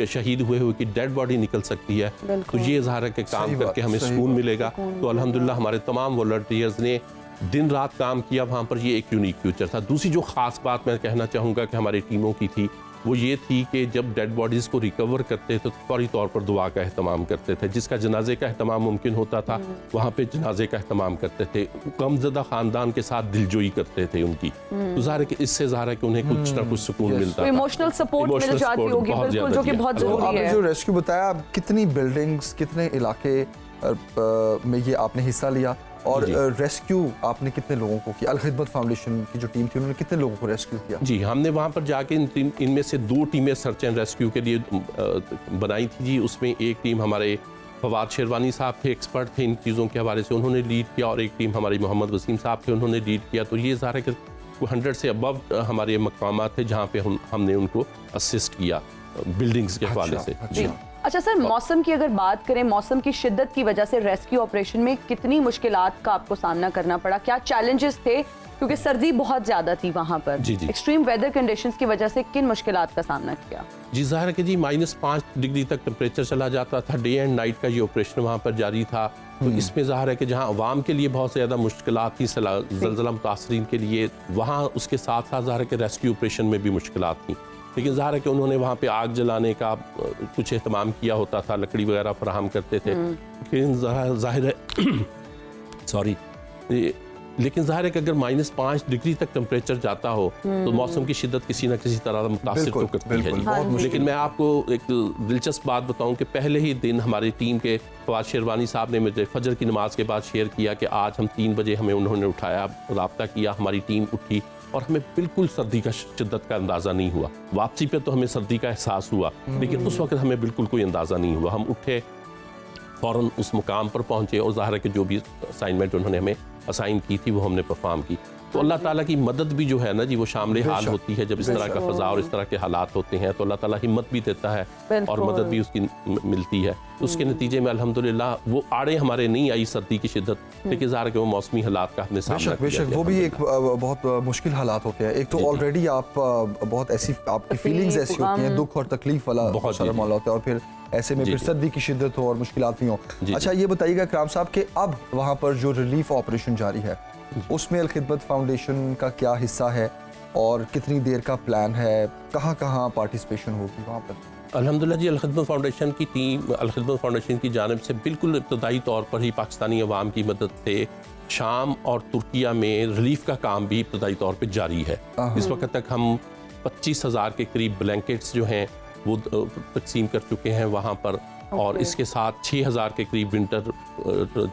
शहीद हुए की डेड बॉडी निकल सकती है, तो ये ज़ाहिर है कि काम करके हमें सुकून मिलेगा। तो अल्हम्दुलिल्लाह हमारे तमाम वॉलंटियर्स ने दिन रात काम किया वहाँ पर। ये एक यूनिक फ्यूचर था। दूसरी जो ख़ास बात मैं कहना चाहूँगा कि हमारी टीमों की थी, वो ये थी कि जब डेड बॉडीज़ को रिकवर करते थे तो फौरी तौर पर दुआ का एहतमाम करते थे। जिसका जनाजे का एहतमाम मुमकिन होता था वहाँ पे जनाजे का एहतमाम करते थे। गमज़दा ख़ानदान के साथ दिलजोई करते थे उनकी। तो ज़ाहिर है कि इससे ज़ाहिर है कि उन्हें कुछ ना कुछ सुकून मिलता था। इमोशनल सपोर्ट मिल जाती होगी, बिल्कुल, जो कि बहुत ज़रूरी है। आपने जो रेस्क्यू बताया, कितनी बिल्डिंग्स, कितने इलाके में ये आपने हिस्सा लिया, और रेस्क्यू आपने कितने लोगों को किया? अल खिदमत फाउंडेशन की जो टीम थी उन्होंने कितने लोगों को रेस्क्यू किया? जी, हमने वहाँ पर जाके इनमें से 2 टीमें सर्च एंड रेस्क्यू के लिए बनाई थी जी। उसमें एक टीम हमारे फवाद शेरवानी साहब थे, एक्सपर्ट थे इन चीज़ों के हवाले से, उन्होंने लीड किया। और एक टीम हमारी मोहम्मद वसीम साहब थे, उन्होंने लीड किया। तो ये ज़ाहिर है कि 100 से अबव हमारे मकामात थे जहाँ पे हमने उनको असिस्ट किया बिल्डिंग्स के हवाले से। जी। अच्छा सर, मौसम की अगर बात करें, मौसम की शिद्दत की वजह से रेस्क्यू ऑपरेशन में कितनी मुश्किलात का आपको सामना करना पड़ा? क्या चैलेंजेस थे? क्योंकि सर्दी बहुत ज्यादा थी वहाँ पर। जी। एक्सट्रीम वेदर कंडीशंस की वजह से किन मुश्किलात का सामना किया? जी, ज़ाहिर है कि जी -5 डिग्री तक टेम्परेचर चला जाता था। डे एंड नाइट का ये ऑपरेशन वहाँ पर जारी था। तो इसमें ज़ाहिर है कि जहाँ अवाम के लिए बहुत ज़्यादा मुश्किलात थी ज़ल्ज़ला मुतासरीन के लिए, वहाँ उसके साथ साथ ज़ाहिर है कि रेस्क्यू ऑपरेशन में भी मुश्किलात थी। लेकिन ज़ाहिर है कि उन्होंने वहाँ पे आग जलाने का कुछ एहतमाम किया होता था, लकड़ी वगैरह फराहम करते थे। लेकिन ज़ाहिर है लेकिन जाहिर है कि अगर -5 डिग्री तक टेम्परेचर जाता हो तो मौसम की शिद्दत किसी न किसी तरह मुतासिर तो बिल्कुल, करती है बिल्कुल, जी। बहुत मुश्किल। लेकिन मैं आपको एक दिलचस्प बात बताऊं कि पहले ही दिन हमारी टीम के फवाद शेरवानी साहब ने मुझे फजर की नमाज के बाद शेयर किया कि आज हम 3 बजे हमें उन्होंने उठाया, रब्ता किया, हमारी टीम उठी और हमें बिल्कुल सर्दी का शिद्दत का अंदाज़ा नहीं हुआ। वापसी पे तो हमें सर्दी का एहसास हुआ, लेकिन उस वक्त हमें बिल्कुल कोई अंदाज़ा नहीं हुआ। हम उठे, फ़ौरन उस मुकाम पर पहुँचे और ज़ाहिर है कि जो भी असाइनमेंट उन्होंने हमें असाइन की थी वो हमने परफॉर्म की। तो अल्लाह ताला की मदद भी जो है ना जी वो शामिल हाल होती है जब इस तरह का फ़ज़ा और इस तरह के हालात होते हैं, तो अल्लाह ताला हिम्मत भी देता है और मदद भी उसकी मिलती है। उसके नतीजे में अल्हम्दुलिल्लाह वो आड़े हमारे नहीं आई सर्दी की शिद्दत, लेकिन ज़ाहिर है कि वो मौसमी हालात का हमने सामना बेशक बेशक, वो भी एक बहुत मुश्किल हालात होते हैं। एक तो ऑलरेडी आप बहुत ऐसी आपकी फीलिंग्स ऐसी होती हैं, दुख और तकलीफ वाला बहुत सारा मामला होता है, और फिर ऐसे में जी, फिर जी। सर्दी की शिद्दत हो और मुश्किलात भी हो। जी, अच्छा, ये बताइएगा इकराम साहब कि अब वहाँ पर जो रिलीफ ऑपरेशन जारी है उसमें अल खिदमत फाउंडेशन का क्या हिस्सा है और कितनी देर का प्लान है, कहाँ कहाँ पार्टिसिपेशन होगी वहाँ पर? अल्हम्दुलिल्लाह जी, अल खिदमत फाउंडेशन की टीम, अल खिदमत फाउंडेशन की जानिब से बिल्कुल इब्तदाई तौर पर ही पाकिस्तानी अवाम की मदद से शाम और तुर्किया में रिलीफ का काम भी इब्तदाई तौर पर जारी है। इस वक्त तक हम 25,000 के करीब ब्लैंकेट्स जो हैं वो तकसीम कर चुके हैं वहाँ पर, और इसके साथ 6,000 के करीब विंटर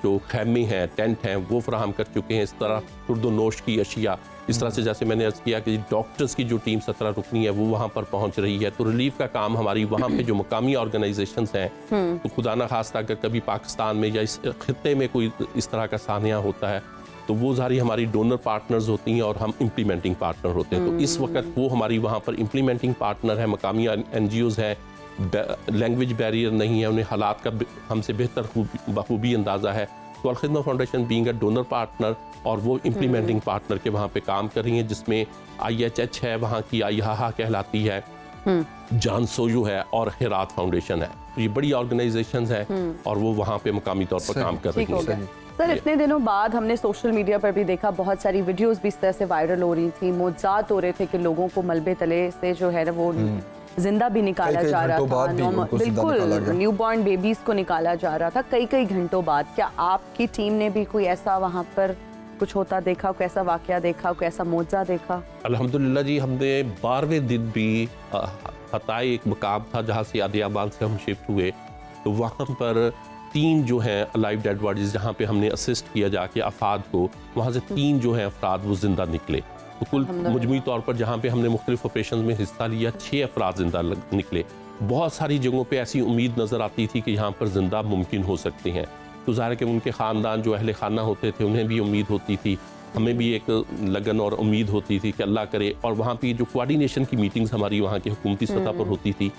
जो खैमे हैं, टेंट हैं, वो फराहम कर चुके हैं। इस तरह खुर्द-ओ-नोश की अशिया, इस तरह से जैसे मैंने अर्ज़ किया कि डॉक्टर्स की जो टीम 17 रुकनी है वो वहाँ पर पहुँच रही है। तो रिलीफ का काम हमारी वहाँ पे जो मुकामी ऑर्गेनाइजेशंस हैं, तो खुदा न खास्ता अगर कभी पाकिस्तान में या इस खित्ते में कोई इस तरह का सानिया होता है तो वो सारी हमारी डोनर पार्टनर्स होती हैं और हम इम्प्लीमेंटिंग पार्टनर होते हैं। तो इस वक्त वो हमारी वहाँ पर इम्प्लीमेंटिंग पार्टनर है, मकामी NGOs हैं, लैंग्वेज बैरियर नहीं है, उन्हें हालात का हमसे बेहतर बखूबी अंदाज़ा है। तो अल खिदमत foundation being a donor partner और वो इम्प्लीमेंटिंग पार्टनर के वहाँ पे काम कर रही हैं, जिसमें IHH है, वहाँ की IHA कहलाती है, जान सोयू है और हेरात फाउंडेशन है। तो ये बड़ी ऑर्गेनाइजेशंस हैं और वो वहाँ पे मुकामी तौर पर काम कर रही ठीक हो हैं। गया। सर, इतने दिनों बाद हमने सोशल मीडिया पर भी देखा, बहुत सारी वीडियोस भी इस तरह से वायरल हो रही थी, मुआवजात हो रहे थे कि लोगों को मलबे तले से जो है ना वो जिंदा भी निकाला कई जा रहा घंटों बाद भी था, उनको जिंदा निकाला बिल्कुल गया। न्यूबॉर्न बेबीज को निकाला जा रहा था कई घंटों बाद। क्या आपकी टीम ने भी कोई ऐसा वहाँ पर कुछ होता देखा, कोई ऐसा वाकया देखा, कोई ऐसा मुआवजा देखा? अल्हम्दुलिल्लाह जी, हमने 12वें दिन भी हताई एक मकाम था जहाँ से आदियाबाद से हम शिफ्ट हुए, तो वहाँ पर 3 जो हैं अलाइव डेड बॉडीज जहाँ पे हमने असिस्ट किया जाके अफाद को, वहाँ से 3 जो हैं अफराद वो जिंदा निकले। तो कुल मजमूई तौर पर जहाँ पे हमने मुख्तलिफ ऑपरेशन में हिस्सा लिया 6 अफराद जिंदा निकले। बहुत सारी जगहों पे ऐसी उम्मीद नज़र आती थी कि यहाँ पर जिंदा मुमकिन हो सकते हैं, तो ज़ाहिर है कि उनके ख़ानदान जो अहले खाना होते थे उन्हें भी उम्मीद होती थी, हमें भी एक लगन और उम्मीद होती थी कि अल्लाह करे। और वहाँ पे जो कोऑर्डिनेशन की मीटिंग्स हमारी वहाँ की हुकूमती सतह पर होती थी,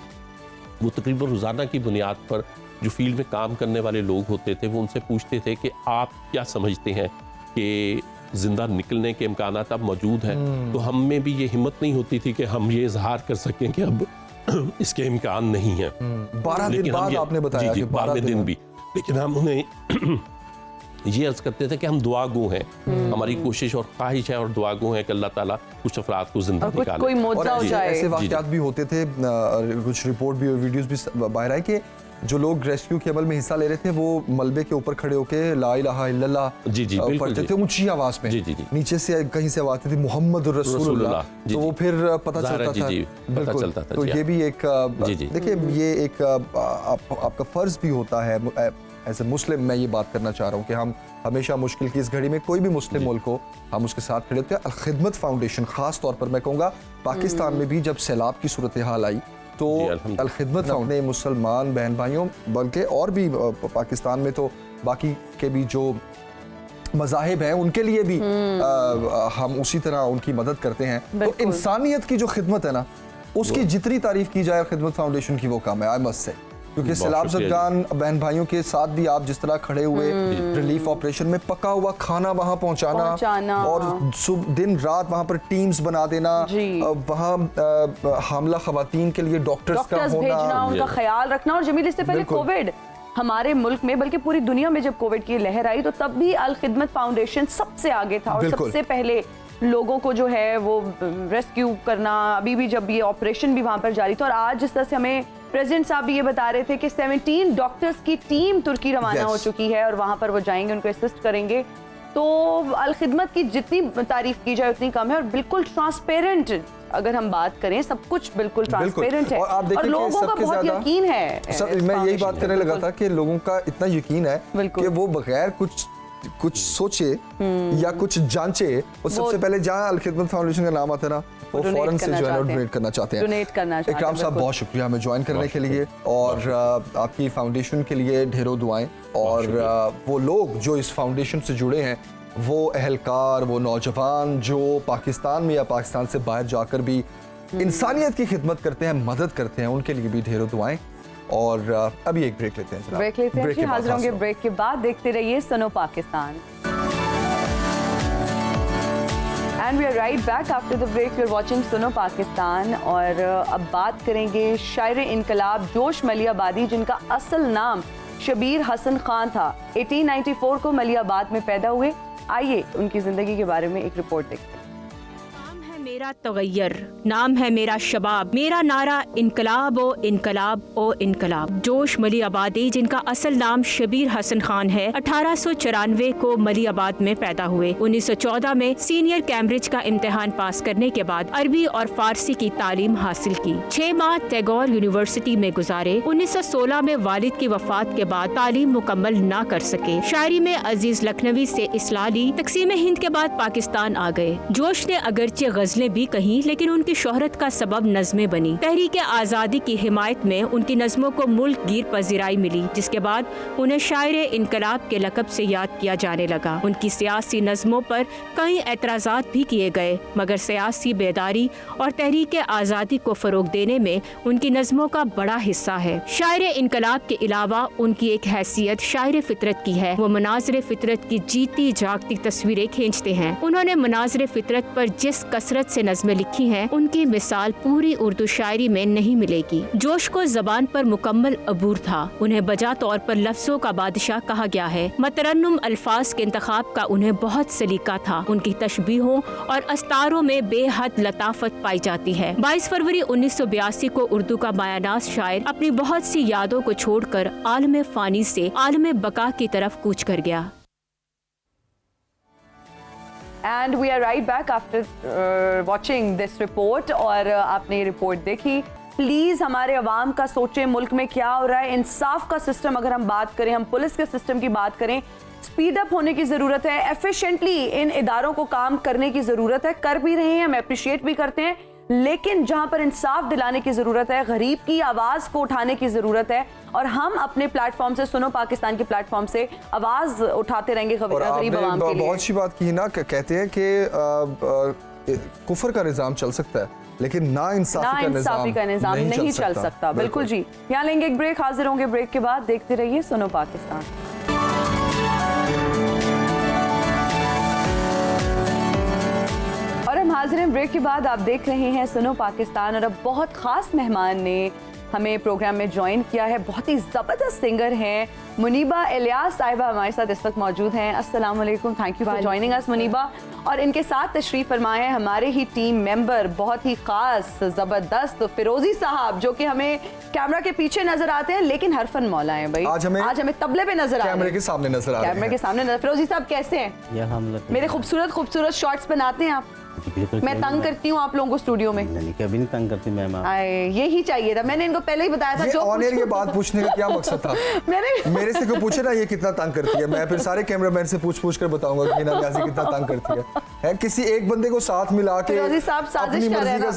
वो तकरीबन रोज़ाना की बुनियाद पर जो फील्ड में काम करने वाले लोग होते थे वो उनसे पूछते थे कि आप क्या समझते हैं कि जिंदा निकलने के इम्कानात अब मौजूद हैं। तो हम में भी ये हिम्मत नहीं होती थी कि हम ये इजहार कर सकें कि अब इसके इम्कान नहीं है। 12 दिन बाद आपने बताया कि 12वें दिन भी, लेकिन हम उन्हें ये अर्ज करते थे कि हम दुआ गो हैं, हमारी कोशिश और ख्वाहिश है और दुआ गो है कि अल्लाह ताला कुछ अफराद को जिंदा निकाले। कोई और मुआवजा हो जाए। ऐसे वाक़यात भी होते थे, कुछ रिपोर्ट भी और वीडियोस भी बाहर आए कि जो लोग रेस्क्यू के अमल में हिस्सा ले रहे थे वो मलबे के ऊपर खड़े होके ला इलाहा इल्लल्लाह जी, बिल्कुल पढ़ते जी। थे ऊंची आवाज में। जी। नीचे से कहीं से आवाज आती थी मोहम्मद रसूलुल्लाह, जी, तो वो फिर पता ज़ाहिर है, चलता था। जी, पता बिल्कुल। चलता था, तो जी, ये भी एक जी। देखिए, ये एक आपका फर्ज भी होता है एज ए मुस्लिम। मैं ये बात करना चाह रहा हूँ कि हम हमेशा मुश्किल की इस घड़ी में कोई भी मुस्लिम मुल्क हो, हम उसके साथ खड़े होते हैं। अल खिदमत फाउंडेशन खास तौर पर मैं कहूँगा पाकिस्तान में भी जब सैलाब की सूरत हाल आई तो अल खिदमत फाउंडेशन मुसलमान बहन भाइयों, बल्कि और भी पाकिस्तान में तो बाकी के भी जो मज़ाहिब हैं उनके लिए भी हम उसी तरह उनकी मदद करते हैं। तो इंसानियत की जो खिदमत है ना, उसकी जितनी तारीफ की जाए खिदमत फाउंडेशन की वो कम है, आई मस्ट से। क्योंकि सैलाब ज़दगान बहन भाइयों के साथ भी आप जिस तरह खड़े हुए रिलीफ ऑपरेशन में, पका हुआ खाना वहाँ पहुँचाना और दिन रात वहाँ पर टीम्स बना देना, वहाँ हामला खवातीन के लिए डॉक्टर्स का भेजना, उनका ख्याल रखना। और जमील, इससे पहले कोविड हमारे मुल्क में बल्कि पूरी दुनिया में जब कोविड की लहर आई तो तब भी अल खिदमत फाउंडेशन सबसे आगे था और सबसे पहले लोगों को जो है वो रेस्क्यू करना, अभी भी जब ये ऑपरेशन भी वहाँ पर जारी था। और आज जिस तरह से हमें प्रेसिडेंट साहब भी ये बता रहे थे कि 17 डॉक्टर्स की टीम तुर्की रवाना हो चुकी है और वहाँ पर वो जाएंगे, उनको असिस्ट करेंगे। तो अल खिदमत की जितनी तारीफ की जाए उतनी कम है, और बिल्कुल ट्रांसपेरेंट अगर हम बात करें, सब कुछ बिल्कुल ट्रांसपेरेंट है और आप देखिए और लोगों का बहुत यकीन है। सर मैं यही बात करने लगा था कि लोगों का इतना यकीन है कि वो बगैर कुछ सोचे या कुछ जांचे, वो सबसे पहले जहाँ अल खिदमत फाउंडेशन का नाम आता है ना, वो फौरन से जो है डोनेट करना चाहते हैं। इकराम साहब बहुत शुक्रिया हमें ज्वाइन करने के लिए, और आपकी फाउंडेशन के लिए ढेरों दुआएं। और वो लोग जो इस फाउंडेशन से जुड़े हैं, वो अहलकार, वो नौजवान जो पाकिस्तान में या पाकिस्तान से बाहर जाकर भी इंसानियत की खिदमत करते हैं, मदद करते हैं, उनके लिए भी ढेरों दुआएं। और अभी एक ब्रेक लेते हैं जनाब। ब्रेक लेते हैं, हाजिर होंगे ब्रेक के बाद। देखते रहिए Suno Pakistan. And we are right back after the break. You are watching Suno Pakistan, और अब बात करेंगे शायर इनकलाब जोश मलियाबादी, जिनका असल नाम शबीर हसन खान था। 1894 को मलियाबाद में पैदा हुए। आइए उनकी जिंदगी के बारे में एक रिपोर्ट देखते हैं। मेरा तगैयर, नाम है मेरा शबाब, मेरा नारा इनकलाब ओ इनकलाब ओ इनकलाब। जोश मलियाबादी, जिनका असल नाम शबीर हसन खान है, 1894 को मलियाबाद में पैदा हुए। 1914 में सीनियर कैम्ब्रिज का इम्तिहान पास करने के बाद अरबी और फारसी की तालीम हासिल की। 6 माह टैगोर यूनिवर्सिटी में गुजारे। 1916 में वालिद की वफात के बाद तालीम मुकम्मल न कर सके। शायरी में अजीज लखनवी से इस्लाह ली। तकसीम हिंद के बाद पाकिस्तान आ गए। जोश ने अगरचे गजलें भी कहीं, लेकिन उनकी शोहरत का सबब नज़में बनी। तहरीक आज़ादी की हिमायत में उनकी नज़मों को मुल्क गिर पजीराई मिली, जिसके बाद उन्हें शायर इनकलाब के लक़ब से याद किया जाने लगा। उनकी सियासी नज़मों पर कई एतराज़ात भी किए गए, मगर सियासी बेदारी और तहरीक आज़ादी को फ़रोग देने में उनकी नज़मों का बड़ा हिस्सा है। शायर इनकलाब के अलावा उनकी एक हैसियत शायर फितरत की है। वो मनाज़िर फितरत की जीती जागती तस्वीरें खींचते हैं। उन्होंने मनाज़िर फितरत पर जिस कसरत से नज़में लिखी हैं, उनकी मिसाल पूरी उर्दू शायरी में नहीं मिलेगी। जोश को ज़बान पर मुकम्मल अबूर था। उन्हें बजा तौर पर लफ्ज़ों का बादशाह कहा गया है। मतरन्नुम अल्फाज के इंतखाब का उन्हें बहुत सलीका था। उनकी तशबीहों और अस्तारों में बेहद लताफत पाई जाती है। 22 फरवरी 1982 को उर्दू का मायानाज़ शायर अपनी बहुत सी यादों को छोड़कर आलम फ़ानी से आलम बका की तरफ कूच कर गया। And we are right back after watching this report. और आपने ये रिपोर्ट देखी। प्लीज़ हमारे अवाम का सोचें, मुल्क में क्या हो रहा है। इंसाफ का सिस्टम अगर हम बात करें, हम पुलिस के सिस्टम की बात करें, स्पीड अप होने की ज़रूरत है। एफिशिएंटली इन इदारों को काम करने की ज़रूरत है। कर भी रहे हैं, हम अप्रिशिएट भी करते हैं, लेकिन जहां पर इंसाफ दिलाने की ज़रूरत है, गरीब की आवाज़ को उठाने की ज़रूरत है। और हम अपने प्लेटफॉर्म से, सुनो पाकिस्तान के प्लेटफॉर्म से आवाज़ उठाते रहेंगे गरीब आवाम के लिए। बहुत सी बात की ना, कहते हैं कि कुफर का निज़ाम चल सकता है, लेकिन ना इंसाफी का निज़ाम नहीं चल सकता। बिल्कुल जी। यहाँ लेंगे एक ब्रेक, हाजिर होंगे ब्रेक के बाद। देखते रहिए सुनो पाकिस्तान। और हम हाजिर हैं ब्रेक के बाद। आप देख रहे हैं सुनो पाकिस्तान, और अब बहुत खास मेहमान ने हमें प्रोग्राम में ज्वाइन किया है। बहुत ही ज़बरदस्त सिंगर हैं मुनीबा इलियास साहिबा हमारे साथ इस वक्त मौजूद हैं। अस्सलाम वालेकुम, thank you for joining us Muneeba. और इनके साथ तशरीफ़ फरमाए हैं हमारे ही टीम मेंबर, बहुत ही ख़ास ज़बरदस्त फिरोजी साहब, जो कि हमें कैमरा के पीछे नजर आते हैं लेकिन हरफन मौला हैं भाई। आज हमें तबले पे नजर आ रहे हैं, कैमरे के सामने नजर आ रहे हैं। कैमरे के सामने नजर। फिरोजी साहब कैसे हैं? मेरे खूबसूरत शॉट्स बनाते हैं आप। मैं तंग करती हूँ आप लोगों को स्टूडियो में? नहीं, कभी नहीं तंग करती मैम। यही चाहिए था, मैंने इनको पहले ही बताया था। जो ऑन एयर ये बात पूछने का क्या मकसद था? मेरे से क्यों पूछे ना ये कितना तंग करती है, मैं फिर सारे कैमरामैन से पूछ कर बताऊंगा कि हिना नियाज़ी कितना तंग करती है। किसी एक बंदे को साथ मिला के फिरोजी साहब साजिश कर रहे हैं ना,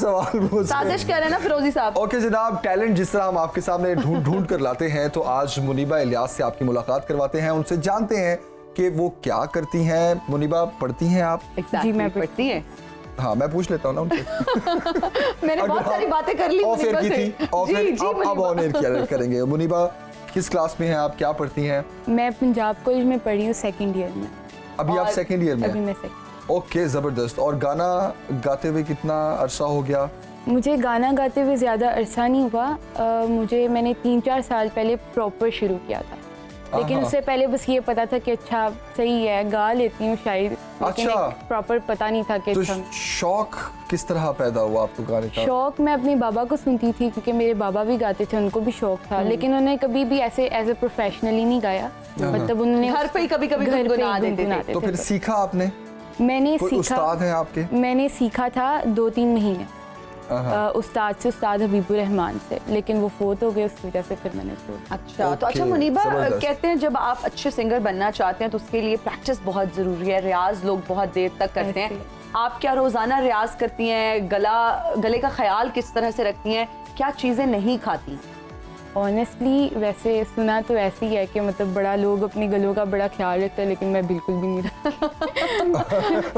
साजिश कर रहे हैं ना फिरोजी साहब। ओके जनाब, टैलेंट जिस तरह हम आपके सामने ढूंढ कर लाते हैं, तो आज मुनीबा इलियास से आपकी मुलाकात करवाते हैं, उनसे जानते हैं कि वो क्या करती हैं। मुनीबा, पढ़ती हैं आप? जी मैं पढ़ती है। हाँ, मैं पूछ लेता हूँ ना उनसे। मैंने बहुत सारी बातें कर ली ऑफ एयर की थी, अब ऑन एयर करेंगे। मुनीबा, किस क्लास में हैं आप, क्या पढ़ती हैं? मैं पंजाब कॉलेज में पढ़ी हूँ, सेकंड ईयर में। अभी आप सेकंड ईयर में? अभी मैं ओके, ज़बरदस्त। और गाना गाते हुए कितना अरसा हो गया? मुझे गाना गाते हुए ज़्यादा अरसा नहीं हुआ। मैंने 3-4 साल पहले प्रॉपर शुरू किया था। लेकिन उससे पहले बस ये पता था कि अच्छा सही है, गा लेती हूँ शायद, लेकिन अच्छा। प्रॉपर पता नहीं था कि तो अच्छा। शौक किस तरह पैदा हुआ आपको गाने का? शौक मैं अपने बाबा को सुनती थी क्योंकि मेरे बाबा भी गाते थे, उनको भी शौक था, लेकिन उन्होंने कभी भी ऐसे एज ए प्रोफेशनली नहीं गाया, मतलब उन्होंने घर पे ही कभी-कभी घर पे गुनगुना देते थे। गुनगुनाते तो फिर थे। सीखा आपने? मैंने कोई सीखा, उस्ताद हैं आपके? मैंने सीखा था 2-3 महीने उस्ताद से, उस्ताद हबीबुर रहमान से, लेकिन वो फोत हो गए, उस वजह से फिर मैंने छोड़। अच्छा, तो अच्छा Okay, मुनीबा, जबरदस्त। कहते हैं जब आप अच्छे सिंगर बनना चाहते हैं तो उसके लिए प्रैक्टिस बहुत जरूरी है, रियाज लोग बहुत देर तक करते हैं। आप क्या रोजाना रियाज करती हैं? गले का ख्याल किस तरह से रखती हैं? क्या चीजें नहीं खाती? ऑनेस्टली वैसे सुना तो ऐसे ही है कि मतलब बड़ा लोग अपने गलों का बड़ा ख्याल रखते हैं, लेकिन मैं बिल्कुल भी नहीं रखती।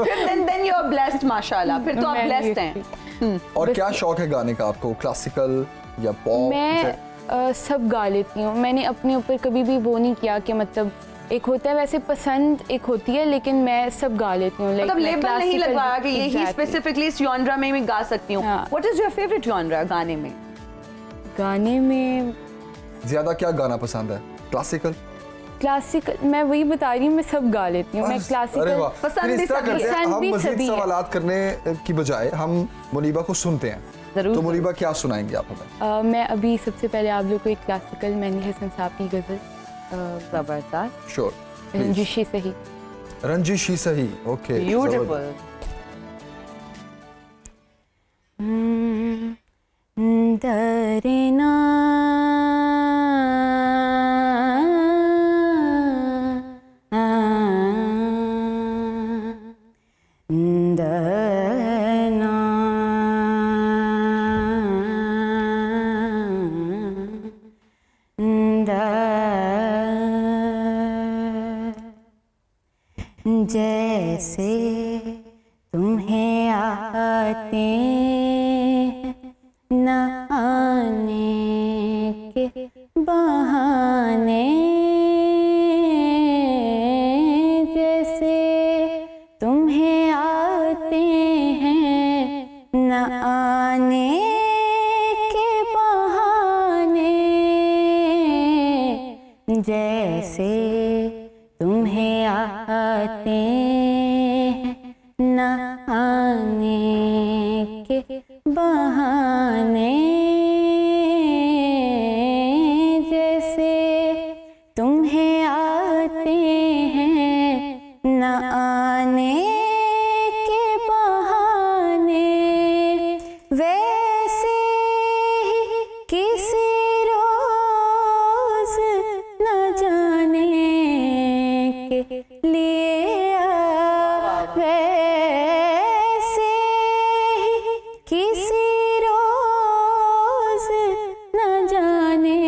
फिर देन यू आर ब्लेस्ड माशाल्लाह, फिर तो आप मैं ब्लेस्ड भी हैं। और क्या शौक है गाने का आपको? क्लासिकल या पॉप? मैं सब गा लेती हूँ। मैंने अपने ऊपर कभी भी वो नहीं किया कि मतलब एक होता है वैसे पसंद एक होती है, लेकिन मैं सब गा लेती हूँ। मतलब लेबल नहीं लगवाया कि यही Exactly. स्पेसिफिकली इस जॉनरा में मैं गा सकती हूँ। हाँ। What is your favourite genre गाने में? गाने में ज्यादा क्या गाना पसंद है? क्लासिकल? क्लासिकल, मैं वही बता रही हूँ, मैं सब गा लेती हूँ। मैं अरे क्लासिकल वाह, पसंद फिर भी इस तरह सभी करते हैं, पसंद हम भी मजीद सभी है। सवालात करने की बजाय हम मुनीबा को सुनते हैं। जरूर, तो मुनीबा क्या सुनाएंगे आप हमें? मैं अभी सबसे पहले आप लोग को एक क्लासिकल मेहंदी हसन साहब की गजल जबरदस्त, श्योर। रंजिशी सही। रंजिशी सही, ओके। ब्यूटीफुल। दरना दरना जैसे तुम्हें आते न आने के बहाने, जैसे तुम्हें आते हैं न आने के बहाने, जैसे तुम्हें आते हैं न आने के बहाने, जैसे तुम्हें आते हैं न आने के बहाने, वैसे ही किसी रोज न जाने के लिए वैसे ही किसी रोज न जाने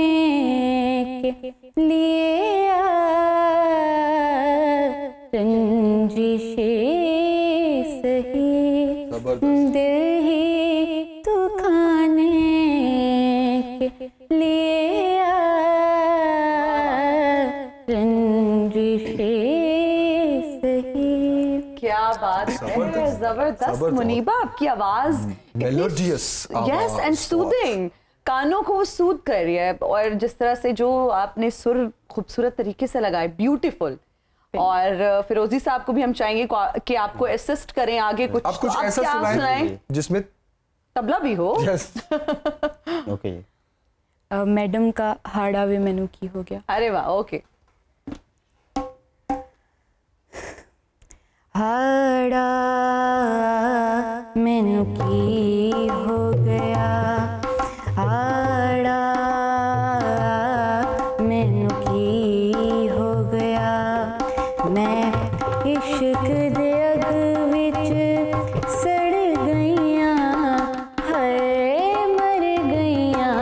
के लिए रंजिशे सही जबरदस्त। दिल ही दुखाने के लिए रंजिशे सही। क्या बात है, जबरदस्त। जबरदस्त मुनीबा, आपकी आवाज Melodious यस आवाज, एंड सूदिंग, कानों को वो सूद कर रही है, और जिस तरह से जो आपने सुर खूबसूरत तरीके से लगाए, ब्यूटीफुल। और फिरोजी साहब को भी हम चाहेंगे कि आपको असिस्ट करें आगे कुछ। आप कुछ तो ऐसा क्या सुनाएं जिसमें तबला भी हो। Yes okay. मैडम का हाड़ा वे मैनू की हो गया। अरे वाह, ओके। हाड़ा मैनू की हो गया, हाड़ा मैनू की हो गया, मैं इश्क दे अग विच सड़ गईयां, हाय मर गईयां,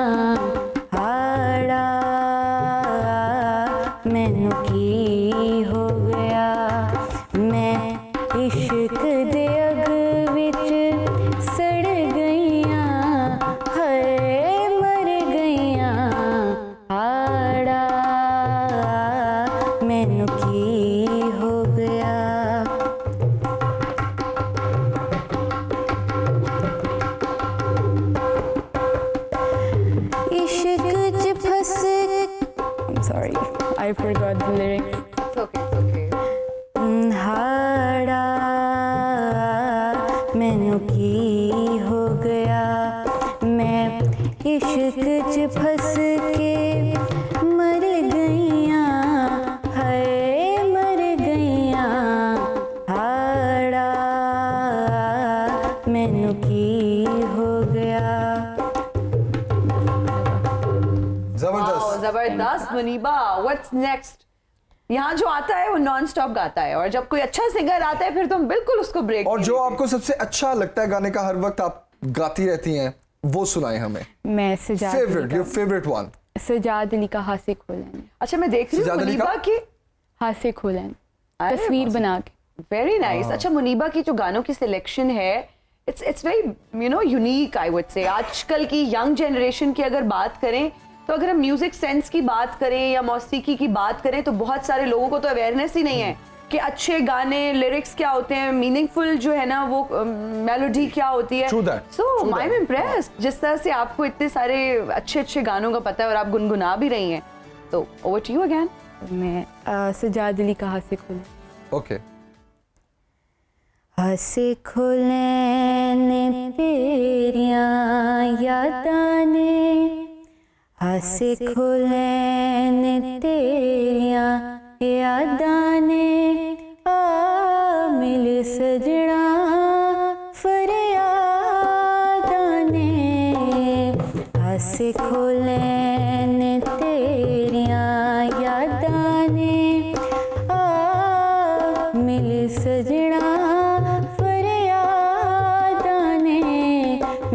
हाड़ा मैनू की हो गया, मैं इश्क दे अग विच सड़ गईयां, हाय मर गईयां, हाड़ा मैनू की हो गया। इश्क च फस, I'm sorry, I forgot the lyrics. It's okay. हाड़ा मैनू की हो गया, मैं इश्क च फस के मर गईया, हाय मर गईया, हाड़ा मैनू की हो गया। जबरदस्त। जबरदस्त मुनीबा। What's next? यहाँ जो आता है वो नॉन स्टॉप गाता है, और जब कोई अच्छा सिंगर आता है फिर तुम बिल्कुल उसको ब्रेक। और जो आपको सबसे अच्छा लगता है गाने का, हर वक्त आप गाती रहती हैं, वो सुनाए हमें। मैं सजाद अली फेवरेट, का- your favourite one. Sajjad Ali का हाथ से खोलन, अच्छा, मैं देख रही हूँ सजाद अली मुनीबा का? की हाथ से खोलन, अरे तस्वीर बना के। Very nice. अच्छा, मुनीबा की जो गानों की सिलेक्शन है, it's very unique I would say. आजकल की यंग जनरेशन की अगर बात करें, तो अगर हम म्यूजिक सेंस की बात करें या मौसीकी की बात करें, तो बहुत सारे लोगों को तो अवेयरनेस ही नहीं है कि अच्छे गाने, लिरिक्स क्या होते हैं, मीनिंगफुल जो है ना वो मेलोडी क्या होती है। True that. So True I am that. Impressed जिस तरह से आपको इतने सारे अच्छे अच्छे गानों का पता है और आप गुनगुना भी रही हैं। तो ओवर टू यू अगेन। मैं सजाद अली का हाथ से खोलन। ओके। हसे खुले तेरियां यादां ने, हसे खुले तेरियां यादां ने, आ मिल सजना फरियादां ने, हसे खुले तेरियां यादां ने, आ मिल सजना फरियादां ने,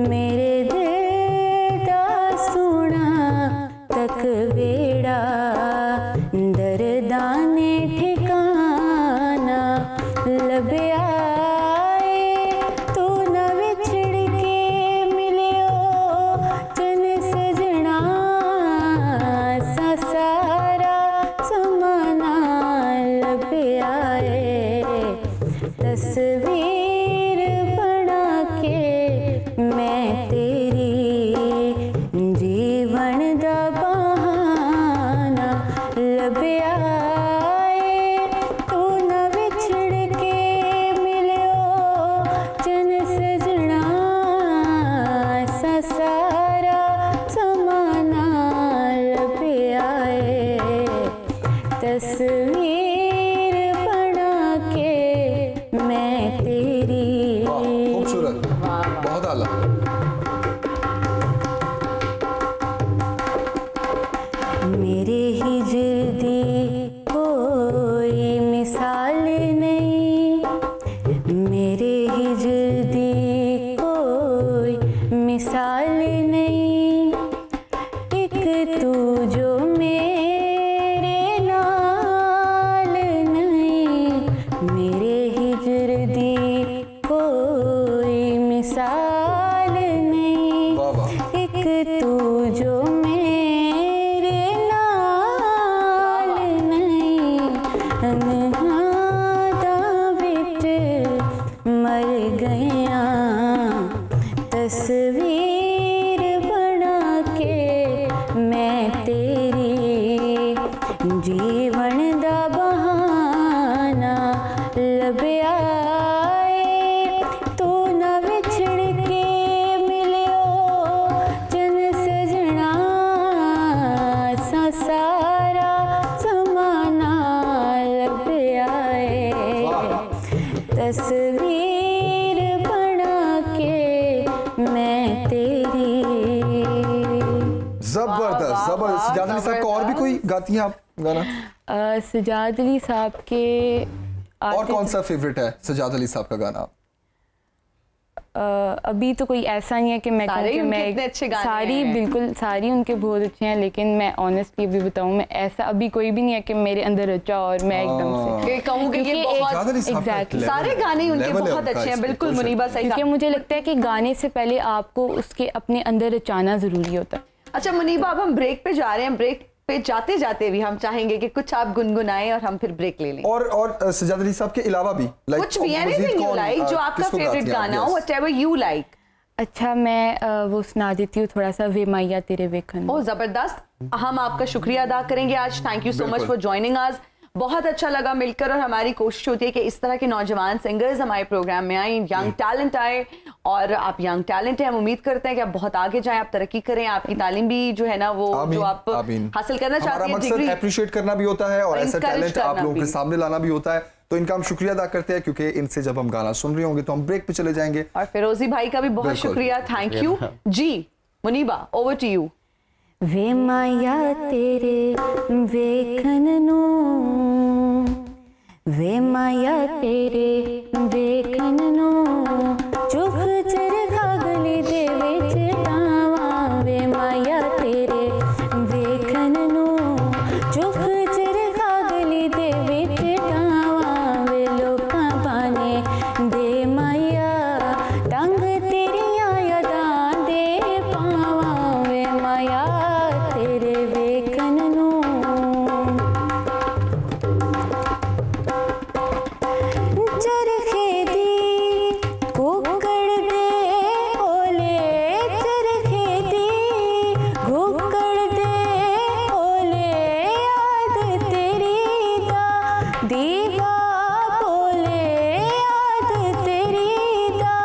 मेरे दिल दा सोना तक वेड़ा, दर्दां ने ठिकाना लभया ए, तू न विछड़ के मिलियो चन सजना, सा सारा समाना लभया ए, तस्वीर बना के मैं तेरी, जीवन दा बहाना लभया ए, तू न विछड़ के मिलियो चन सजना, सा सारा समाना लभया ए, तस्वीर बना के मैं तेरी। वाह, खूबसूरत, बहुत आला। मेरे हिजर दी कोई मिसाल नहीं, मेरे हिजर दी कोई मिसाल नहीं, एक तू जो मेरे नाल नहीं, मेरे हिजर दी कोई मिसाल नहीं, वाह वाह। एक तू जो मेरे नाल नहीं, अनहादा विच मर गया, तस्वीर बना के मैं तेरी, जीवन दा बहाना लभया ए, तू न विछड़ के मिलियो चन सजना, सा सारा समाना लभया ए, तस्वीर बना के मैं तेरी। जबरदस्त जबरदस्त। सजाद अली साहब का और भी कोई गाती हैं आप गाना? सजाद अली साहब के और आते कौन सा फेवरेट है सजाद अली साहब का गाना? अभी तो कोई ऐसा नहीं है कि मैं सारे कहूँ कि ही उनके मैं इतने अच्छे गाने सारी हैं। बिल्कुल सारी उनके बहुत अच्छे हैं, लेकिन मैं ऑनेस्टली अभी बताऊँ, मैं ऐसा अभी कोई भी नहीं है कि मेरे अंदर रचा और मैं एकदम से कि कहूँ कि ये क्योंकि बहुत सजाद अली साहब का exactly. level सारे गाने ही उनके level है बहुत उनका अच्छे हैं। इस पे, बिल्कुल कोई शक मुनीबा नहीं। सही क्योंकि कहा। मुझे लगता है कि गाने से पहले आपको उसके अपने अंदर रचाना ज़रूरी होता है। अच्छा मुनीबा, अब हम ब्रेक पे जा रहे हैं। ब्रेक पे जाते जाते भी हम चाहेंगे कि कुछ आप गुनगुनाएं और हम फिर ब्रेक ले लें। और सजाद अली साहब के अलावा भी like, कुछ भी मजीद एनीथिंग यू कौन, लाइक, जो आपका किसको फेवरेट गाती हैं आप? गाना हो, Yes. Whatever you like. अच्छा मैं वो सुना देती हूँ थोड़ा सा, वे मैया तेरे वेखन। ओ जबरदस्त, हम आपका शुक्रिया अदा करेंगे आज। Thank you so much for joining us. बहुत अच्छा लगा मिलकर, और हमारी कोशिश होती है कि इस तरह के नौजवान सिंगर्स हमारे प्रोग्राम में आए, यंग टैलेंट आए, और आप यंग टैलेंट हैं। हम उम्मीद करते हैं कि आप बहुत आगे जाएं, आप तरक्की करें, आपकी तालीम भी जो है ना वो जो आप हासिल करना चाहते हैं, डिग्री अप्रिशिएट करना भी होता है और ऐसा टैलेंट आप लोगों के सामने लाना भी होता है। तो इनका हम शुक्रिया अदा करते हैं, क्योंकि इनसे जब हम गाना सुन रहे होंगे तो हम ब्रेक पे चले जाएंगे। और फिरोजी भाई का भी बहुत शुक्रिया, thank you ji. Muniba, over to you. वे माया तेरे वेखन नूं, वे माया तेरे वेखन नूं, चुख चरखा गली दे विच टावां, वे माया तेरे वेखन नूं, चुख चरखा गली दे विच टावां, वे लोकां पाने दे माया, तंग तेरियां यादां दे पावां, वे माया तेरे वेखन नूं। चरखे दी कुकड़ दे ओले, चरखे दी कुकड़ दे ओले, याद तेरी दा दीवा बोले, याद तेरी दा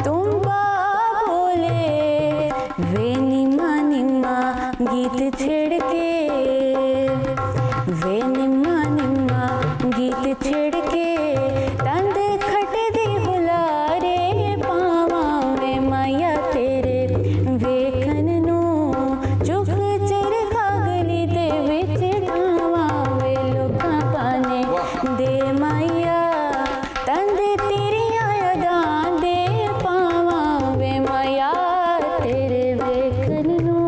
तुम्बा बोले, वे निम्मा निम्मा गीत छेड़ के, वे निम्मा निम्मा गीत छेड़ के, तंद खट दी हुलारे पावां, वे माया तेरे वेखन नूं, चुख चरखा गली दे विच ठावां, वे लोकां पाने दे माया, तंद तेरियां यादां दे पावां, वे माया तेरे वेखन नूं।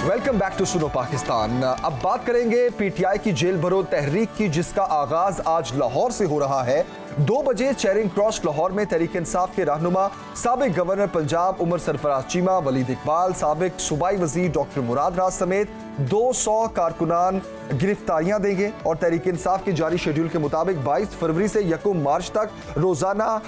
Welcome back to Suno Pakistan. अब बात करेंगे पीटीआई की जेल भरो तहरीक की, जिसका आगाज आज लाहौर से हो रहा है। 2 बजे चेरिंग क्रॉस लाहौर में तहरीक इंसाफ के रहनुमा साबिक गवर्नर पंजाब उमर सरफराज चीमा, वलीद इकबाल, साबिक सूबाई वजीर डॉक्टर मुराद राज समेत 200 कारकुनान गिरफ्तारियां देंगे। और तहरीक इंसाफ के जारी शेड्यूल के मुताबिक 22 फरवरी से 1 मार्च तक रोजाना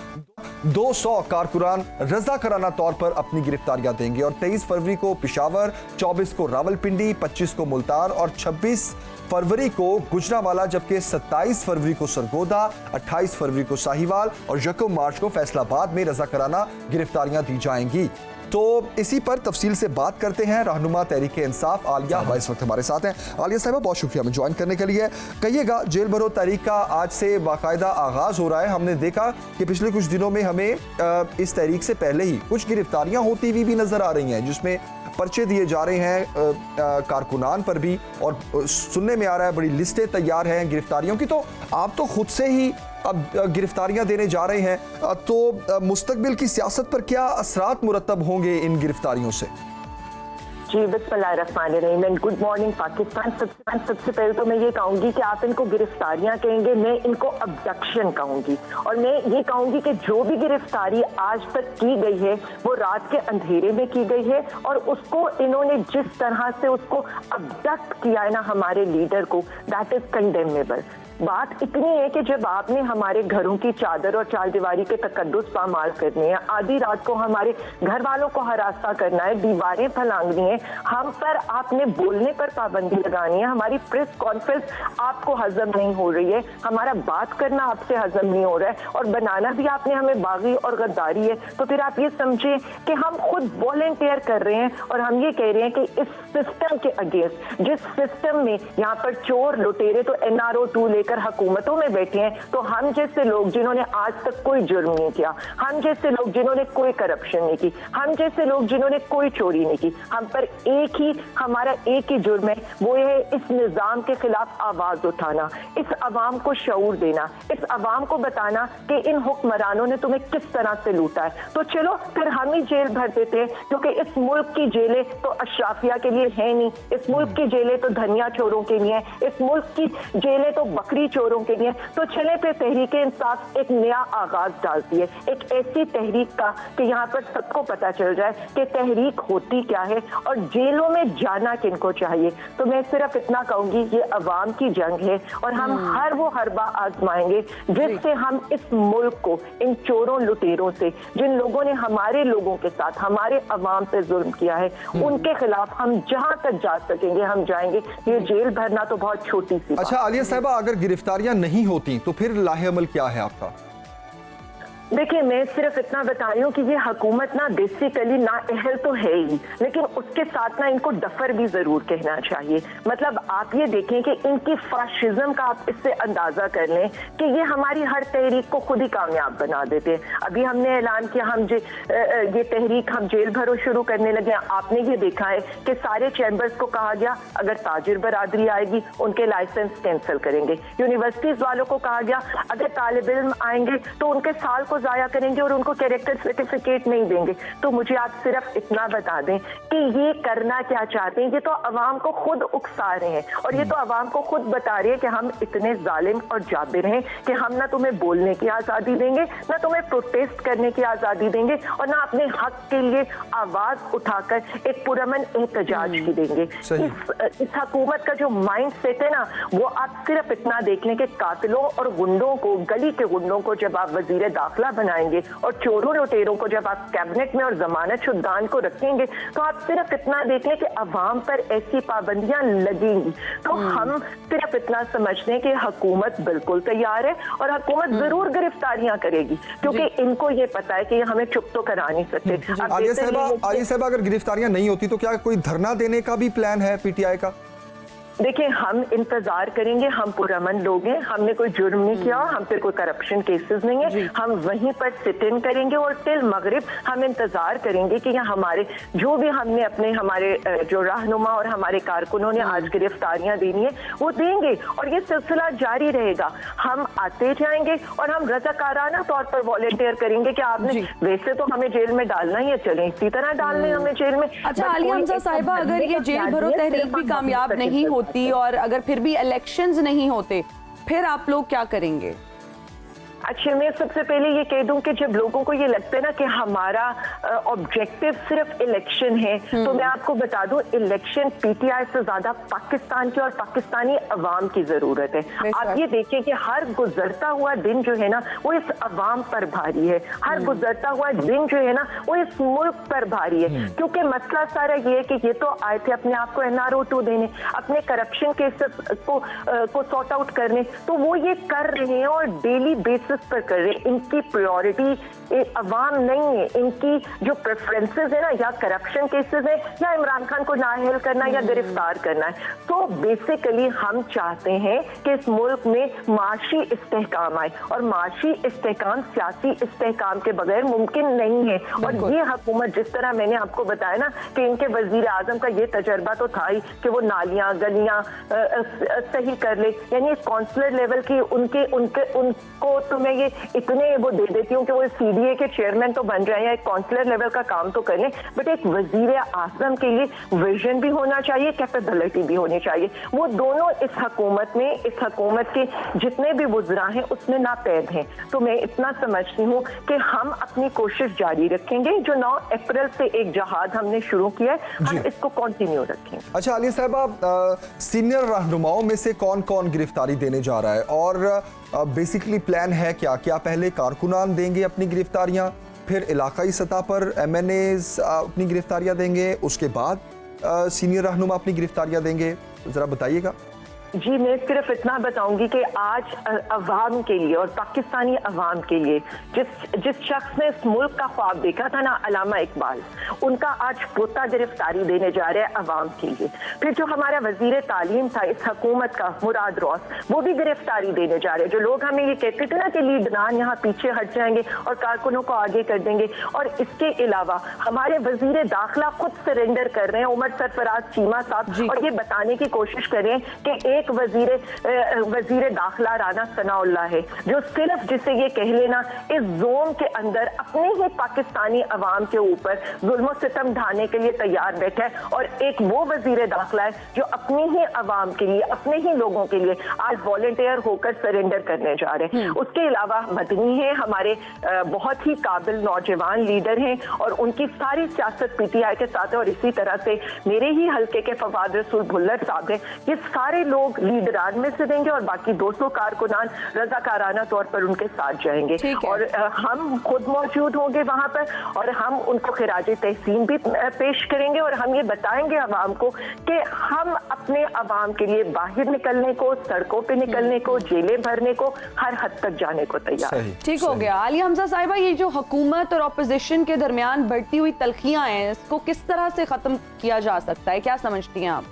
200 कारकुनान रजाकाराना तौर पर अपनी गिरफ्तारियां देंगे। और 23 फरवरी को पिशावर, 24 को रावलपिंडी, 25 को मुल्तान और 26 फरवरी को गुजरावाला, जबकि 27 फरवरी को सरगोदा, 28 फरवरी को साहिवाल और 1 मार्च को फैसलाबाद में रजाकाराना गिरफ्तारियां दी जाएंगी। तो इसी पर तफसील से बात करते हैं। रहनुमा तहरीक इंसाफ आलिया हवा इस वक्त हमारे साथ हैं। आलिया साहिबा, बहुत शुक्रिया हमें ज्वाइन करने के लिए। कहिएगा, जेल भरो तहरीक का आज से बाकायदा आगाज हो रहा है। हमने देखा कि पिछले कुछ दिनों में हमें इस तहरीक से पहले ही कुछ गिरफ्तारियां होती हुई भी नजर आ रही हैं, जिसमें पर्चे दिए जा रहे हैं कारकुनान पर भी, और सुनने में आ रहा है बड़ी लिस्टें तैयार हैं गिरफ्तारियों की। तो आप तो खुद से ही अब गिरफ्तारियां देने जा रहे हैं, तो मुस्तकबिल की सियासत पर क्या असरात मुरतब होंगे इन गिरफ्तारियों से? जी बिस्मिल्लाहिर्रहमानिर्रहीम एंड गुड मॉर्निंग पाकिस्तान। सबसे पहले तो मैं ये कहूँगी कि आप इनको गिरफ्तारियां कहेंगे, मैं इनको अब्डक्शन कहूँगी। और मैं ये कहूँगी कि जो भी गिरफ्तारी आज तक की गई है वो रात के अंधेरे में की गई है, और उसको इन्होंने जिस तरह से उसको अब्डक्ट किया है ना हमारे लीडर को, दैट इज कंडेमेबल। बात इतनी है कि जब आपने हमारे घरों की चादर और चारदीवारी के तकद्दुस पामाल करने हैं, आधी रात को हमारे घर वालों को हरासा करना है, दीवारें फैलानी है, हम पर आपने बोलने पर पाबंदी लगानी है, हमारी प्रेस कॉन्फ्रेंस आपको हजम नहीं हो रही है, हमारा बात करना आपसे हजम नहीं हो रहा है, और बनाना भी आपने हमें बागी और गद्दारी है, तो फिर आप ये समझे कि हम खुद वॉलंटियर कर रहे हैं और हम ये कह रहे हैं कि इस सिस्टम के अगेंस्ट, जिस सिस्टम में यहाँ पर चोर लुटेरे तो NRO 2 लेकर हुकूमतों में बैठे हैं, तो हम जैसे लोग जिन्होंने आज तक कोई जुर्म नहीं किया, हम जैसे लोग जिन्होंने कोई करप्शन नहीं की, हम जैसे लोग जिन्होंने कोई चोरी नहीं की, हम पर हमारा एक ही जुर्म है, वो है इस निजाम के खिलाफ आवाज उठाना, इस अवाम को शऊर देना, इस अवाम को बताना कि इन हुक्मरानों ने तुम्हें किस तरह से लूटा है। तो चलो फिर हम ही जेल भर देते हैं, क्योंकि इस मुल्क की जेलें तो अशराफिया के लिए है नहीं, इस मुल्क की जेलें तो धनिया चोरों के लिए है, इस मुल्क की जेलें तो बकरी बिजली चोरों के लिए, तो चले पे तहरीक इंसाफ एक नया आगाज डालती है, एक ऐसी तहरीक का कि यहाँ पर सबको पता चल जाए कि तहरीक होती क्या है और जेलों में जाना किनको चाहिए। तो मैं सिर्फ इतना कहूंगी, ये अवाम की जंग है और हम हर वो हरबा आजमाएंगे जिससे हम इस मुल्क को इन चोरों लुटेरों से, जिन लोगों ने हमारे लोगों के साथ, हमारे अवाम पे जुल्म किया है, उनके खिलाफ हम जहां तक जा सकेंगे हम जाएंगे। ये जेल भरना तो बहुत छोटी सी बात। अच्छा आलिया साहिबा, अगर गिरफ्तारियां नहीं होती तो फिर लाहे-अमल क्या है आपका? देखिए, मैं सिर्फ इतना बता रही हूँ कि ये हुकूमत ना बेसिकली ना अहल तो है ही, लेकिन उसके साथ ना इनको डफर भी जरूर कहना चाहिए। मतलब आप ये देखें कि इनकी फाशिज्म का आप इससे अंदाजा कर लें कि ये हमारी हर तहरीक को खुद ही कामयाब बना देते हैं। अभी हमने ऐलान किया हम ये तहरीक हम जेल भरो शुरू करने लगे। आपने ये देखा है कि सारे चैम्बर्स को कहा गया अगर ताजिर बरादरी आएगी उनके लाइसेंस कैंसिल करेंगे। यूनिवर्सिटीज वालों को कहा गया अगर तालिब इल्म आएंगे तो उनके साल को जाया करेंगे और उनको कैरेक्टर सर्टिफिकेट नहीं देंगे। तो मुझे आप सिर्फ इतना बता दें कि ये करना क्या चाहते हैं। ये तो अवाम को खुद उकसा रहे हैं और ये तो अवाम को खुद बता रहे हैं कि हम इतने जालिम और जाबिर हैं कि हम ना तुम्हें बोलने की आज़ादी देंगे, ना तुम्हें प्रोटेस्ट करने की आज़ादी देंगे और ना अपने हक के लिए आवाज उठाकर एक पुरअमन एहतजाज की देंगे। इस हुकूमत का जो माइंड सेट है ना, वो आप सिर्फ इतना देख लें कि कातिलों और गुंडों को, गली के गुंडों को जब आप वजीर दाखिला बनाएंगे और चोरों लुटेरों को जब आप कैबिनेट में और जमानत शुद्धान को रखेंगे, तो आप सिर्फ इतना देख लें कि अवाम पर ऐसी पाबंदियां लगेंगी। तो हम सिर्फ इतना समझते हैं कि हुकूमत बिल्कुल तैयार है और हुकूमत जरूर गिरफ्तारियां करेगी, क्योंकि इनको ये पता है कि हमें चुप तो करा नहीं सकते। आलिया साहिबा, अगर गिरफ्तारियां नहीं होती तो क्या कोई धरना देने का भी प्लान है पीटीआई का? देखिए, हम इंतजार करेंगे, हम पुरअमन लोग हैं, हमने कोई जुर्म नहीं किया, हम पे कोई करप्शन केसेस नहीं है। हम वहीं पर सिट इन करेंगे और टिल मगरिब हम इंतजार करेंगे कि हमारे जो भी हमने अपने हमारे जो रहनुमा और हमारे कारकुनों ने आज गिरफ्तारियां देनी है वो देंगे और ये सिलसिला जारी रहेगा। हम आते जाएंगे और हम रज़ाकाराना तौर पर वॉलंटियर करेंगे कि आपने वैसे तो हमें जेल में डालना ही है, चले इसी तरह डालने हमें जेल में। अच्छा आलिया हमजा साहिबा, अगर ये जेल भरो तहरीक भी कामयाब नहीं होती और अगर फिर भी इलेक्शंस नहीं होते, फिर आप लोग क्या करेंगे? अच्छा, मैं सबसे पहले ये कह दूं कि जब लोगों को ये लगता है ना कि हमारा ऑब्जेक्टिव सिर्फ इलेक्शन है, तो मैं आपको बता दूं इलेक्शन पीटीआई से ज्यादा पाकिस्तान की और पाकिस्तानी अवाम की जरूरत है। आप ये देखिए कि हर गुजरता हुआ दिन जो है ना वो इस अवाम पर भारी है, हर गुजरता हुआ दिन जो है ना वो इस मुल्क पर भारी है। क्योंकि मसला सारा ये है कि ये तो आए थे अपने आप को NRO 2 देने, अपने करप्शन केसेस को सॉर्ट आउट करने, तो वो ये कर रहे हैं और डेली बेसिस पर कर रहे हैं। इनकी प्रायोरिटी अवाम नहीं है, इनकी जो प्रेफरेंसेस है ना या करप्शन केसेस है या इमरान खान को नाअहल करना या गिरफ्तार करना है। तो बेसिकली हम चाहते हैं कि इस मुल्क में माशी इस्तेहकाम आए और माशी इस्तेहकाम सियासी इस्तेहकाम के बगैर मुमकिन नहीं है। और ये हुकूमत, जिस तरह मैंने आपको बताया ना कि इनके वजीर आजम का ये तजर्बा तो था ही कि वो नालियां गलियां सही कर ले, यानी कौंसलर लेवल की उनको तो मैं ये इतने वो दे देती हूँ कि वो CDA के चेयरमैन तो बन जाए या एक काउंसलर लेवल का काम तो करें, बट एक वजीर आजम के लिए विजन भी होना चाहिए, कैपेबिलिटी भी होनी चाहिए। वो दोनों इस हुकूमत में, इस हुकूमत के जितने भी वज़रा हैं उसमें नापैद हैं। तो मैं इतना समझती हूँ कि हम अपनी कोशिश जारी रखेंगे। जो 9 अप्रैल से एक जहाद हमने शुरू किया है, हम इसको कंटिन्यू रखेंगे। अच्छा आलिया साहिबा, सीनियर रहनुमाओं में से कौन कौन गिरफ्तारी देने जा रहा है और बेसिकली प्लान है क्या? क्या पहले कारकुनान देंगे अपनी गिरफ्तारियां, फिर इलाकाई सतह पर MNAs अपनी गिरफ्तारियां देंगे, उसके बाद सीनियर रहनुमा अपनी गिरफ्तारियां देंगे? जरा बताइएगा। जी, मैं सिर्फ इतना बताऊंगी कि आज अवाम के लिए और पाकिस्तानी अवाम के लिए जिस शख्स ने इस मुल्क का ख्वाब देखा था ना, अलामा इकबाल, उनका आज पोता गिरफ्तारी देने जा रहे हैं अवाम के लिए। फिर जो हमारा वजीर तालीम था इस हुकूमत का, मुराद रौस, वो भी गिरफ्तारी देने जा रहे हैं। जो लोग हमें ये कहते थे ना कि लीडरान यहाँ पीछे हट जाएंगे और कारकुनों को आगे कर देंगे, और इसके अलावा हमारे वजीर दाखिला खुद सरेंडर कर रहे हैं, उमर सरफराज चीमा साहब, और ये बताने की कोशिश कर रहे हैं कि एक वजीर दाखिला राना सनाउल्लाह है जो सिर्फ जिसे ये कह लेना इस जोन के अंदर अपने ही पाकिस्तानी अवाम के ऊपर जुल्म सितम ढाने के लिए तैयार बैठा है, और एक वो वजीर दाखिला है जो अपनी ही अवाम के लिए, अपने ही लोगों के लिए आज वॉलंटियर होकर सरेंडर करने जा रहे हैं। उसके अलावा मदनी है, हमारे बहुत ही काबिल नौजवान लीडर हैं और उनकी सारी सियासत पीटीआई के साथ है, और इसी तरह से मेरे ही हल्के के फवाद रसूल भुल्लर साहब हैं। ये सारे लोग लीडरान में से देंगे और बाकी 200 कारकुनान रजाकाराना तौर पर उनके साथ जाएंगे, और हम खुद मौजूद होंगे वहां पर, और हम उनको खिराज तहसीन भी पेश करेंगे, और हम ये बताएंगे अवाम को कि हम अपने अवाम के लिए बाहर निकलने को, सड़कों पे निकलने को, जेलें भरने को, हर हद तक जाने को तैयार है। ठीक हो गया। आलिया हमजा साहिबा, ये जो हुकूमत और ऑपोजिशन के दरमियान बढ़ती हुई तलखियां हैं, इसको किस तरह से खत्म किया जा सकता है, क्या समझती हैं आप?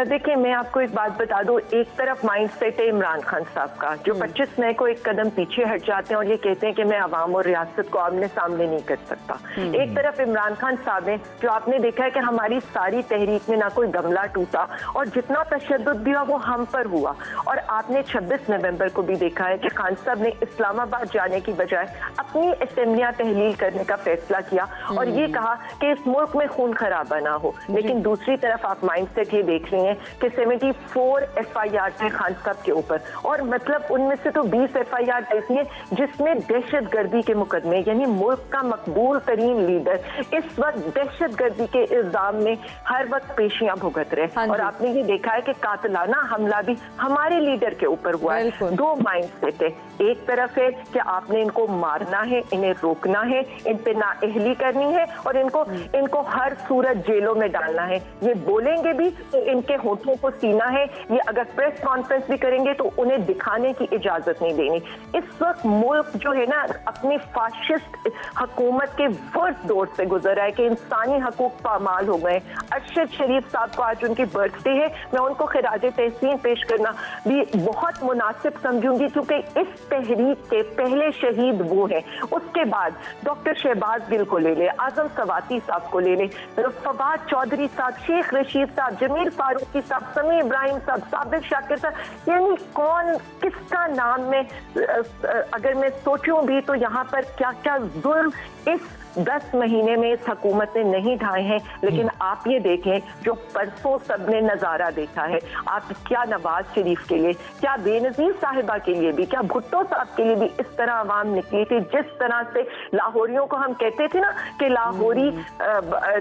देखिए, मैं आपको एक बात बता दूं, एक तरफ माइंड सेट है इमरान खान साहब का जो 25 मई को एक कदम पीछे हट जाते हैं और ये कहते हैं कि मैं अवाम और रियासत को आमने सामने नहीं कर सकता। एक तरफ इमरान खान साहब हैं जो आपने देखा है कि हमारी सारी तहरीक में ना कोई गमला टूटा और जितना तशद्दुद भी हुआ वो हम पर हुआ, और आपने 26 नवंबर को भी देखा है कि खान साहब ने इस्लामाबाद जाने की बजाय अपनी असेंबलियां तहलील करने का फैसला किया और ये कहा कि इस मुल्क में खून खराबा ना हो। लेकिन दूसरी तरफ आप माइंड सेट ये देख हैं कि 74 FIR थे खान साहब के ऊपर, और मतलब उनमें से तो 20 FIR ऐसी है जिसमें दहशतगर्दी के मुकदमे, यानी मुल्क का मकबूल तरीन लीडर इस वक्त दहशतगर्दी के इल्जाम में हर वक्त पेशियां भुगत रहे। और आपने ये देखा है कि कातिलाना हमला भी हमारे लीडर के ऊपर हुआ है। दो माइंड सेट है, एक तरफ है कि आपने इनको मारना है, इन्हें रोकना है, इन पे नाअहली करनी है और इनको हर सूरत जेलों में डालना है। ये बोलेंगे भी तो इनके होठों को सीना है, ये अगर प्रेस कॉन्फ्रेंस भी करेंगे तो उन्हें दिखाने की इजाजत नहीं देनी। इस वक्त मुल्क जो है ना अपनी फाशिस्ट हुकूमत के वर्स्ट दौर से गुजर रहा है कि इंसानी हकूक पामाल हो गए। अरशद शरीफ साहब को आज उनकी बर्थडे है, मैं उनको खिराज तहसीन पेश करना भी बहुत मुनासिब समझूंगी क्योंकि इस तहरीक के पहले शहीद वो हैं। उसके बाद डॉक्टर शहबाज गिल को ले ले, आजम सवाती साहब को ले ले, फवाद चौधरी साहब, शेख रशीद साहब, जमीर फारूकी साहब, समी इब्राहिम साहब, साबिर शाकिर साहब, यानी कौन किसका नाम में अगर मैं सोचूं भी तो यहाँ पर क्या क्या जुल्म इस 10 महीने में इस हुकूमत ने नहीं ढाए हैं। लेकिन आप ये देखें जो परसों सबने नजारा देखा है, आप क्या नवाज शरीफ के लिए, क्या बेनजीर साहिबा के लिए भी, क्या भुट्टो साहब के लिए भी इस तरह आवाम निकली थी। जिस तरह से लाहौरियों को हम कहते थे ना कि लाहौरी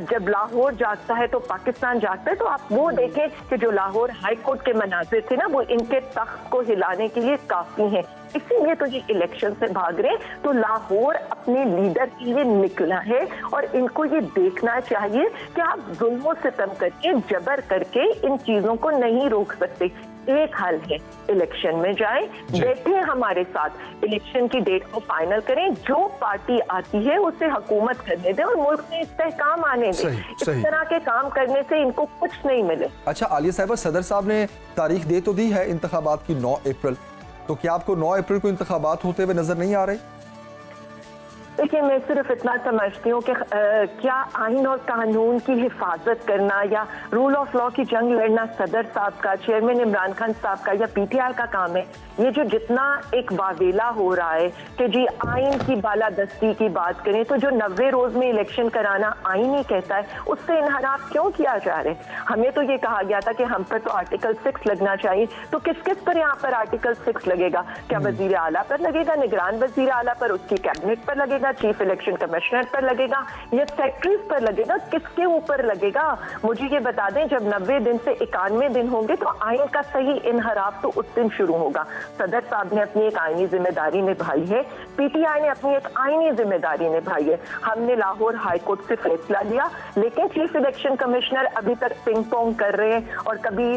जब लाहौर जागता है तो पाकिस्तान जागता है, तो आप वो देखें कि जो लाहौर हाई कोर्ट के मनाजिर थे ना वो इनके तख्त को हिलाने के लिए काफी हैं। इसीलिए तो ये इलेक्शन से भाग रहे, तो लाहौर अपने लीडर के लिए निकला है और इनको ये देखना चाहिए कि आप जुल्म सितम करके, जबर करके इन चीजों को नहीं रोक सकते। एक हल है, इलेक्शन में जाएं, बैठे हमारे साथ, इलेक्शन की डेट को फाइनल करें, जो पार्टी आती है उसे हुकूमत करने दें और मुल्क में इस्तेहकाम आने दें। इस तरह के काम करने से इनको कुछ नहीं मिले। अच्छा आलिया साहिबा, सदर साहब ने तारीख दे तो दी है इंतखाबात की 9 अप्रैल, तो क्या आपको 9 अप्रैल को इंतखाबात होते हुए नजर नहीं आ रहे? देखिए, मैं सिर्फ इतना समझती हूँ कि क्या आइन और कानून की हिफाजत करना या रूल ऑफ लॉ की जंग लड़ना सदर साहब का, चेयरमैन इमरान खान साहब का या पीटीआई का काम है? ये जो जितना एक वावेला हो रहा है कि जी आइन की बालादस्ती की बात करें, तो जो 90 रोज में इलेक्शन कराना आइन ही कहता है, उससे इनहराफ क्यों किया जा रहा है? हमें तो ये कहा गया था कि हम पर तो आर्टिकल 6 लगना चाहिए, तो किस किस पर यहाँ पर आर्टिकल 6 लगेगा? क्या वजीर आला पर लगेगा, निगरान वजीर आला पर, उसकी कैबिनेट पर लगेगा, चीफ इलेक्शन कमिश्नर पर लगेगा या सेक्रेटरीज पर लगेगा? किसके ऊपर लगेगा? मुझे ये बता दें, जब 90 दिन से 91 दिन होंगे तो आइन का सही इनहराफ तो उस दिन शुरू होगा। सदर साहब ने अपनी एक आईनी जिम्मेदारी निभाई है, पीटीआई ने अपनी एक आईनी जिम्मेदारी निभाई है। हमने लाहौर हाई कोर्ट से फैसला लिया, लेकिन चीफ इलेक्शन कमिश्नर अभी तक पिंग पोंग कर रहे हैं और कभी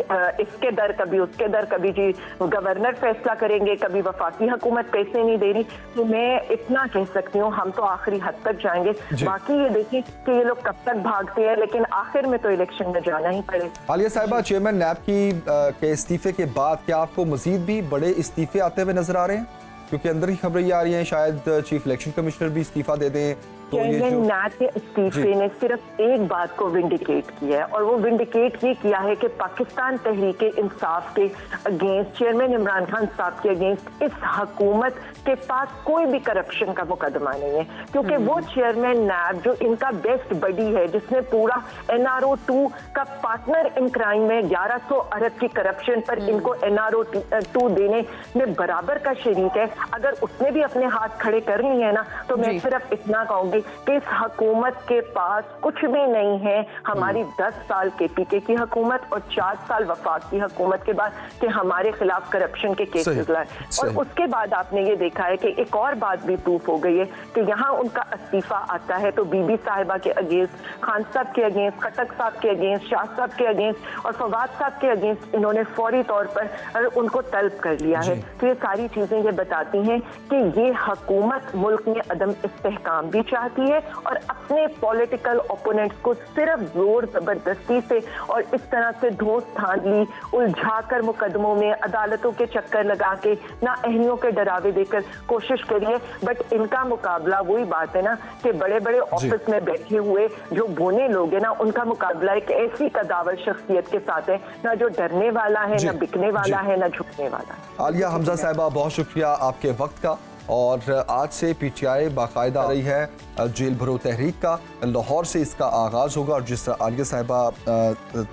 इसके दर, कभी उसके दर, कभी जी गवर्नर फैसला करेंगे, कभी वफाकी हुकूमत पैसे नहीं दे रही। तो मैं इतना कह सकती हूँ, हम तो आखिरी हद तक जाएंगे। बाकी ये देखिए कि ये लोग कब तक भागते हैं, लेकिन आखिर में तो इलेक्शन में जाना ही पड़ेगा। आलिया साहिबा, चेयरमैन नैब के इस्तीफे के बाद क्या आपको मजीद भी बड़े इस्तीफे आते हुए नजर आ रहे हैं? क्योंकि अंदर ही खबरें ये आ रही हैं शायद चीफ इलेक्शन कमिश्नर भी इस्तीफा दे दें, तो ये चेयरमैन जो नैब के इस्तीफे ने सिर्फ एक बात को विंडिकेट किया है, और वो विंडिकेट ये किया है कि पाकिस्तान तहरीक इंसाफ के अगेंस्ट, चेयरमैन इमरान खान साहब के अगेंस्ट इस हुकूमत के पास कोई भी करप्शन का मुकदमा नहीं है, क्योंकि वो चेयरमैन नैब जो इनका बेस्ट बडी है, जिसने पूरा NRO 2 का पार्टनर इन क्राइम में 1100 अरब की करप्शन पर इनको NRO 2 देने में बराबर का शरीक है, अगर उसने भी अपने हाथ खड़े कर लिए है ना, तो मैं सिर्फ इतना कहूंगी कि इस हुकूमत के पास कुछ भी नहीं है। हमारी 10 साल के पीके की हुकूमत और 4 साल वफाक की हुकूमत के बाद कि हमारे खिलाफ करप्शन के केसेस लाए, और उसके बाद आपने ये देखा है कि एक और बात भी प्रूफ हो गई है कि यहाँ उनका इस्तीफा आता है तो बीबी साहिबा के अगेंस्ट, खान साहब के अगेंस्ट, खटक साहब के अगेंस्ट, शाह साहब के अगेंस्ट और फवाद साहब के अगेंस्ट इन्होंने फौरी तौर पर उनको तलब कर लिया है। तो ये सारी चीजें ये बताती हैं कि ये हुकूमत मुल्क में अदम इस्तेहकाम भी चाहती है और अपने पॉलिटिकल ओपोनेंट्स को सिर्फ जोर जबरदस्ती से और इस तरह से धोस धांधली उलझाकर मुकदमों में अदालतों के चक्कर लगा के ना अहलियों के डरावे देकर कोशिश करिए। बट इनका मुकाबला वही बात है ना कि बड़े बड़े ऑफिस में बैठे हुए जो बोने लोग हैं ना, उनका मुकाबला एक ऐसी कदावर शख्सियत के साथ है ना जो डरने वाला है, ना बिकने वाला है, ना झुकने वाला है। आलिया हमजा साहिबा, बहुत शुक्रिया आपके वक्त का। और आज से PTI बाकायदा रही है जेल भरो तहरीक का, लाहौर से इसका आगाज़ होगा। और जिस तरह आलिया साहिबा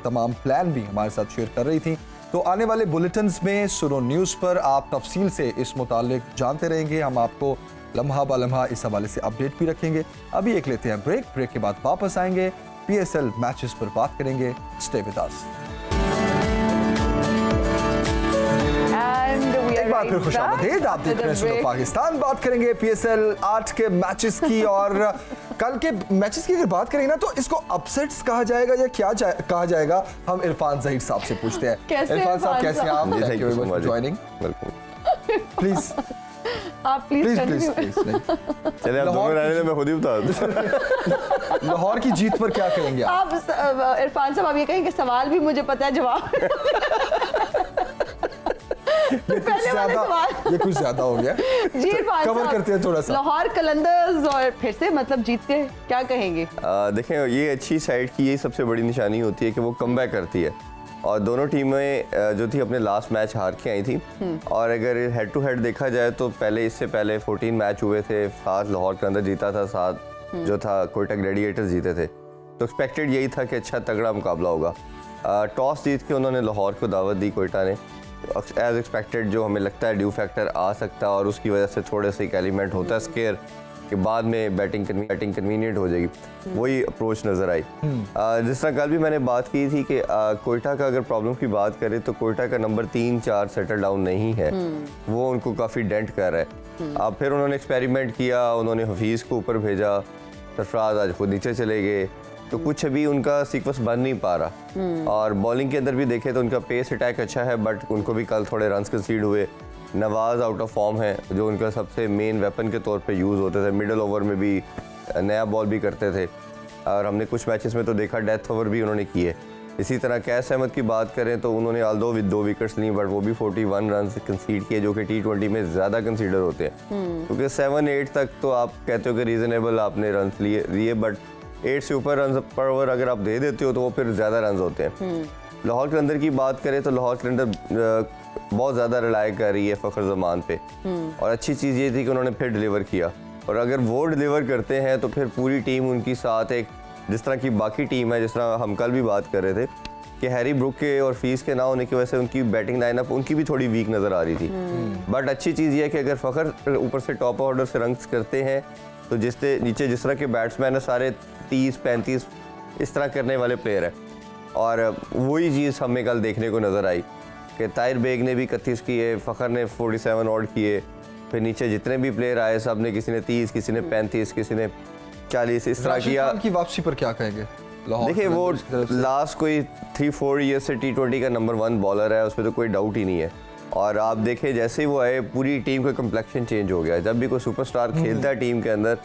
तमाम प्लान भी हमारे साथ शेयर कर रही थी, तो आने वाले बुलेटिन्स में सुनो न्यूज़ पर आप तफसील से इस मुतालिक जानते रहेंगे। हम आपको लम्हा ब लम्हा इस हवाले से अपडेट भी रखेंगे। अभी एक लेते हैं ब्रेक के बाद वापस आएंगे, PSL मैचेस पर बात करेंगे। Stay with us. एक बार फिर खुशामदीद, आप देख रहे हैं सुनो पाकिस्तान। बात करेंगे PSL 8 के मैचेस की, और कल के मैचेस की अगर बात करेंगे ना तो इसको अपसेट्स कहा जाएगा या क्या कहा जाएगा, हम इरफान ज़हीर साहब से पूछते हैं। इरफान साहब कैसे हैं आप? Thank you for joining. Please आप प्लीज चले आप दोनों रहने दो, मैं खुद ही बता दूं। लाहौर की जीत पर क्या कहेंगे आप? इरफान साहब, आप ये कहें कि सवाल भी मुझे पता है, जवाब ये कुछ ज्यादा हो गया जी। इरफान कवर साहब, करते हैं थोड़ा सा। लाहौर कलंदर्स और फिर से मतलब जीत के क्या कहेंगे? देखें, ये अच्छी साइड की यही सबसे बड़ी निशानी होती है कि वो कमबैक करती है, और दोनों टीमें जो थी अपने लास्ट मैच हार के आई थी। और अगर हेड टू हेड देखा जाए तो इससे पहले 14 मैच हुए थे, 7 लाहौर के अंदर जीता था, 7 जो था कोयटा ग्लैडिएटर्स जीते थे। तो एक्सपेक्टेड यही था कि अच्छा तगड़ा मुकाबला होगा। टॉस जीत के उन्होंने लाहौर को दावत दी कोयटा ने, एज एक्सपेक्टेड जो हमें लगता है ड्यू फैक्टर आ सकता है, और उसकी वजह से थोड़े से एक एलिमेंट होता है स्केयर कि बाद में बैटिंग कन्वीनियंट हो जाएगी, वही अप्रोच नज़र आई। जिस तरह कल भी मैंने बात की थी कि कोयटा का अगर प्रॉब्लम की बात करें तो कोयटा का नंबर 3-4 सेटल डाउन नहीं है, वो उनको काफ़ी डेंट कर रहा है। अब फिर उन्होंने एक्सपेरिमेंट किया, उन्होंने हफीज़ को ऊपर भेजा, सरफराज आज खुद नीचे चले गए, तो कुछ अभी उनका सीक्वेंस बन नहीं पा रहा। और बॉलिंग के अंदर भी देखें तो उनका पेस अटैक अच्छा है, बट उनको भी कल थोड़े रन्स कंसीड हुए। नवाज आउट ऑफ फॉर्म है, जो उनका सबसे मेन वेपन के तौर पे यूज़ होते थे, मिडल ओवर में भी नया बॉल भी करते थे, और हमने कुछ मैचेस में तो देखा डेथ ओवर भी उन्होंने किए। इसी तरह कैस अहमद की बात करें तो उन्होंने आल्दो 2 विकेट्स ली, बट वो भी 41 रन कंसीड किए, जो कि T20 में ज़्यादा कंसीडर होते हैं, क्योंकि 7-8 तक तो आप कहते हो कि रीज़नेबल आपने रन लिए, बट 8 से ऊपर रन पर ओवर अगर आप दे देते हो तो वो फिर ज़्यादा रन होते हैं। लाहौर के अंदर की बात करें तो लाहौर के अंदर बहुत ज़्यादा रिलाय कर रही है फ़खर ज़मान पे, और अच्छी चीज़ ये थी कि उन्होंने फिर डिलीवर किया, और अगर वो डिलीवर करते हैं तो फिर पूरी टीम उनकी साथ एक जिस तरह की बाकी टीम है, जिस तरह हम कल भी बात कर रहे थे कि हैरी ब्रुक के और फीस के ना होने की वजह से उनकी बैटिंग लाइनअप उनकी भी थोड़ी वीक नज़र आ रही थी। बट अच्छी चीज़ ये है कि अगर फ़खर ऊपर से टॉप ऑर्डर से रन्स करते हैं तो नीचे जिस तरह के बैट्समैन है सारे 30-35 इस तरह करने वाले प्लेयर हैं, और वही चीज़ हमें कल देखने को नज़र आई कि ताहिर बेग ने भी 31 किए, फ़खर ने 47 ऑड किए, फिर नीचे जितने भी प्लेयर आए सब ने किसी ने 30, किसी ने 35, किसी ने 40 इस तरह किया। की वापसी पर क्या कहेंगे? देखिए, वो लास्ट कोई 3-4 ईयर्स से T20 का नंबर 1 बॉलर है, उसमें तो कोई डाउट ही नहीं है। और आप देखें जैसे ही वो आए पूरी टीम का कम्प्लेक्शन चेंज हो गया। जब भी कोई सुपरस्टार खेलता है टीम के अंदर,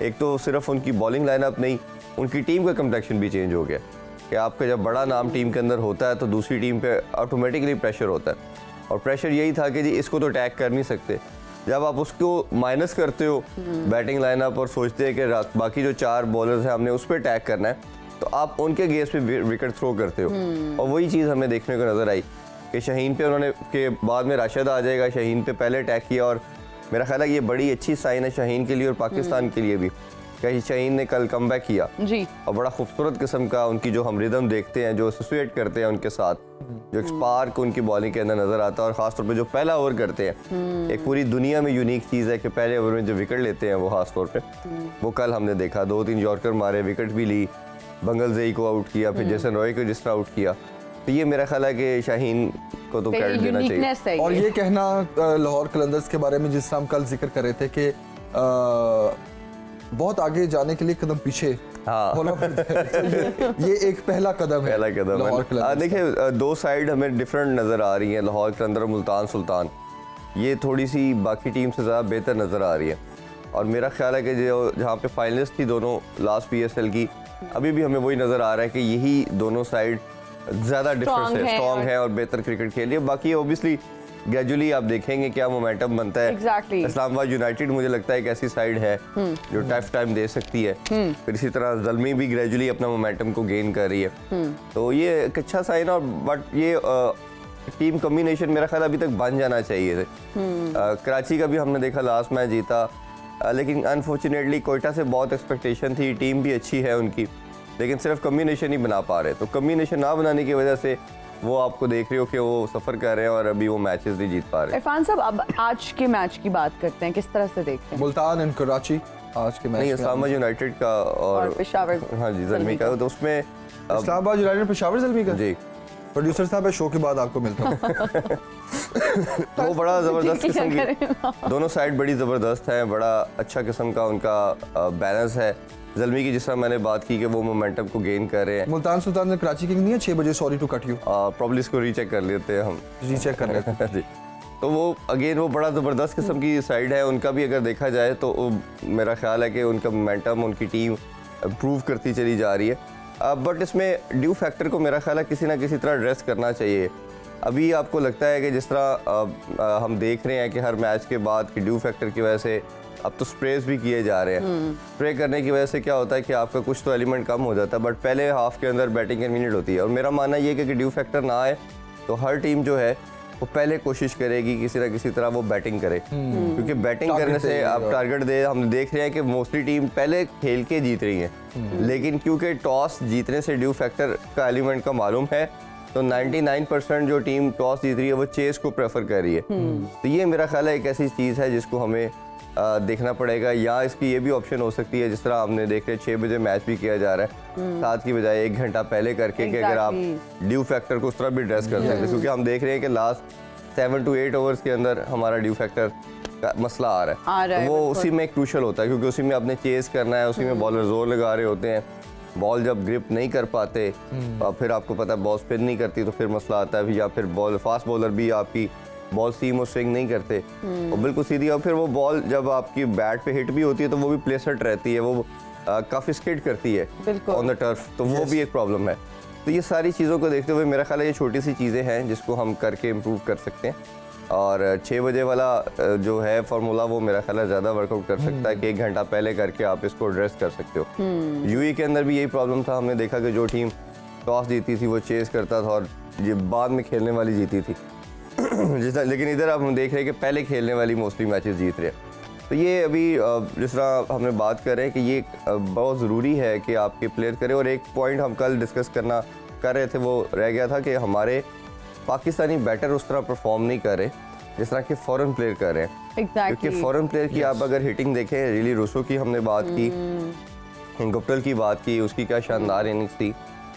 एक तो सिर्फ उनकी बॉलिंग लाइनअप नहीं, उनकी टीम का कम्प्लेक्शन भी चेंज हो गया कि आपका जब बड़ा नाम टीम के अंदर होता है तो दूसरी टीम पे ऑटोमेटिकली प्रेशर होता है, और प्रेशर यही था कि जी इसको तो अटैक कर नहीं सकते, जब आप उसको माइनस करते हो बैटिंग लाइनअप और सोचते हैं कि बाकी जो 4 बॉलर्स हैं हमने उस पर अटैक करना है, तो आप उनके गेस पे विकेट थ्रो करते हो। और वही चीज़ हमें देखने को नज़र आई कि शाहीन पे उन्होंने के बाद में राशिद आ जाएगा, शाहीन पे पहले अटैक किया। और मेरा ख्याल है ये बड़ी अच्छी साइन है शाहीन के लिए और पाकिस्तान के लिए भी कि शाहीन ने कल कमबैक किया जी। और बड़ा खूबसूरत किस्म का उनकी जो हम रिदम देखते हैं, जो एसोसिएट करते हैं उनके साथ, जो एक स्पार्क उनकी बॉलिंग के अंदर नजर आता है। और खासतौर पे जो पहला ओवर करते हैं, एक पूरी दुनिया में यूनिक चीज़ है कि पहले ओवर में जो विकेट लेते हैं वो खासतौर पे वो कल हमने देखा। 2-3 यॉर्कर मारे, विकेट भी ली, बंगलज़ई को आउट किया, फिर जेसन रॉय को जिस तरह आउट किया। तो ये मेरा ख्याल है कि शाहीन को तो क्रेडिट देना चाहिए। यूनिकनेस है और ये। ये कहना लाहौर कलंदर्स के बारे में जिस तरह हम कल जिक्र कर रहे थे कि बहुत आगे जाने के लिए कदम पीछे होना पड़ता है। तो ये एक पहला कदम है। लाहौर है। कलंदर्स देखिए 2 साइड हमें डिफरेंट नज़र आ रही हैं, लाहौर कलंदर और मुल्तान सुल्तान। ये थोड़ी सी बाकी टीम से ज़्यादा बेहतर नज़र आ रही है। और मेरा ख्याल है कि जो जहाँ पे फाइनलिस्ट थी दोनों लास्ट PSL की, अभी भी हमें वही नज़र आ रहा है कि यही दोनों साइड ज़्यादा डिफरेंस है, स्ट्रॉन्ग है और बेहतर क्रिकेट खेल रही है। बाकी ओबियसली ग्रेजुअली आप देखेंगे क्या मोमेंटम बनता है। Exactly. इस्लामाबाद यूनाइटेड मुझे लगता है एक ऐसी साइड है जो टफ टाइम दे सकती है। फिर इसी तरह ज़ल्मी भी ग्रेजुअली अपना मोमेंटम को गेन कर रही है। तो ये एक अच्छा साइन है। और बट ये टीम कॉम्बिनेशन मेरा ख्याल अभी तक बन जाना चाहिए थे। कराची का भी हमने देखा लास्ट मैच जीता, लेकिन अनफॉर्चुनेटली कोयटा से बहुत एक्सपेक्टेशन थी, टीम भी अच्छी है उनकी, लेकिन सिर्फ कॉम्बिनेशन ही बना पा रहे। तो कॉम्बिनेशन ना बनाने की वजह से वो आपको देख रहे हो कि वो सफ़र कर रहे हैं और अभी वो मैचेस नहीं जीत पा रहे। इरफान साहब, अब आज के मैच की बात करते हैं, किस तरह से देखते हैं? मुल्तान एंड कराची आज के मैच नहीं, इस्लामाबाद यूनाइटेड का और पेशावर हाँ जी ज़ल्मी का। तो उसमें इस्लामाबाद यूनाइटेड पेशावर ज़ल्मी का जी प्रोड्यूसर साहब है, शो के बाद आपको मिलता हूँ। वो बड़ा ज़बरदस्त किस्म की, दोनों साइड बड़ी ज़बरदस्त है, बड़ा अच्छा किस्म का उनका बैलेंस है। ज़ल्मी की जिस तरह मैंने बात की कि वो मोमेंटम को गेन कर रहे हैं। मुल्तान सुल्तान ने कराची किंग नहीं है 6 बजे, sorry to cut you, probably इसको रीचेक कर लेते हैं हम, रीचेक कर लेते हैं। जी। तो वो अगेन वो बड़ा ज़बरदस्त किस्म की साइड है उनका भी। अगर देखा जाए तो मेरा ख्याल है कि उनका मोमेंटम, उनकी टीम इम्प्रूव करती चली जा रही है। बट इसमें ड्यू फैक्टर को मेरा ख्याल है किसी ना किसी तरह एड्रेस करना चाहिए। अभी आपको लगता है कि जिस तरह हम देख रहे हैं कि हर मैच के बाद कि ड्यू फैक्टर की वजह से अब तो स्प्रेज भी किए जा रहे हैं। स्प्रे करने की वजह से क्या होता है कि आपका कुछ तो एलिमेंट कम हो जाता है, बट पहले हाफ के अंदर बैटिंग कन्वीनियंट होती है। और मेरा मानना ये है कि ड्यू फैक्टर ना आए तो हर टीम जो है वो पहले कोशिश करेगी किसी ना किसी तरह वो बैटिंग करे, क्योंकि बैटिंग करने से आप टारगेट दे। हम देख रहे हैं कि मोस्टली टीम पहले खेल के जीत रही है, लेकिन क्योंकि टॉस जीतने से ड्यू फैक्टर का एलिमेंट का मालूम है, तो 99% जो टीम टॉस जीत रही है वो चेस को प्रेफर कर रही है। तो ये मेरा ख्याल है एक ऐसी चीज़ है जिसको हमें देखना पड़ेगा। या इसकी ये भी ऑप्शन हो सकती है, जिस तरह हमने देख रहे 6 बजे मैच भी किया जा रहा है, 7 की बजाय 1 घंटा पहले करके कि अगर आप ड्यू फैक्टर को उस तरह भी ड्रेस कर सकते हैं, क्योंकि हम देख रहे हैं कि लास्ट 7 to 8 ओवर्स के अंदर हमारा ड्यू फैक्टर का मसला आ रहा है। तो वो उसी में क्रूशल होता है, क्योंकि उसी में आपने चेस करना है, उसी में बॉलर जोर लगा रहे होते हैं, बॉल जब ग्रिप नहीं कर पाते और फिर आपको पता है बॉल स्पिन नहीं करती तो फिर मसला आता है। या फिर बॉल फास्ट बॉलर भी आपकी बॉल सीम और स्विंग नहीं करते और बिल्कुल सीधी, और फिर वो बॉल जब आपकी बैट पे हिट भी होती है तो वो भी प्लेसट रहती है, वो काफ़ी स्किड करती है ऑन द टर्फ, तो वो भी एक प्रॉब्लम है। तो ये सारी चीज़ों को देखते हुए मेरा ख्याल है ये छोटी सी चीज़ें हैं जिसको हम करके इम्प्रूव कर सकते हैं। और 6 बजे वाला जो है फार्मूला वो मेरा ख्याल है ज़्यादा वर्कआउट कर सकता है कि 1 घंटा पहले करके आप इसको एड्रेस कर सकते हो। यूएई के अंदर भी यही प्रॉब्लम था, हमने देखा कि जो टीम टॉस जीती थी वो चेस करता था और ये बाद में खेलने वाली जीती थी लेकिन इधर अब हम देख रहे हैं कि पहले खेलने वाली मोस्टली मैचेस जीत रहे हैं। तो ये अभी जिस तरह हमने बात कर रहे हैं कि ये बहुत ज़रूरी है कि आपके प्लेयर करें। और एक पॉइंट हम कल डिस्कस कर रहे थे, वो रह गया था कि हमारे पाकिस्तानी बैटर उस तरह परफॉर्म नहीं कर रहे जिस तरह के फॉरेन प्लेयर कर रहे हैं। क्योंकि फॉरेन प्लेयर की आप अगर हिटिंग देखें, रिली रूसो की हमने बात की, गुप्टल की बात की, उसकी क्या शानदार इनिंग्स थी,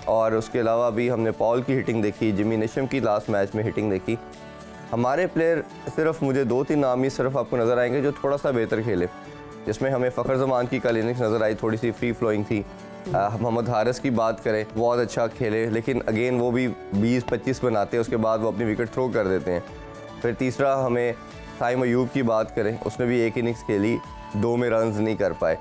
और उसके अलावा भी हमने पॉल की हिटिंग देखी, जिमी नेशम की लास्ट मैच में हिटिंग देखी। हमारे प्लेयर सिर्फ मुझे 2-3 नाम ही सिर्फ आपको नज़र आएंगे जो थोड़ा सा बेहतर खेले, जिसमें हमें फ़खर जमान की कल इनिंग्स नज़र आई, थोड़ी सी फ्री फ्लोइंग थी। मोहम्मद हारिस की बात करें, बहुत अच्छा खेले, लेकिन अगेन वो भी 20-25 बनाते हैं, उसके बाद वो अपनी विकेट थ्रो कर देते हैं। फिर तीसरा हमें साइम अयूब की बात करें, उसने भी 1 इनिंग्स खेली, 2 में रन्स नहीं कर पाए।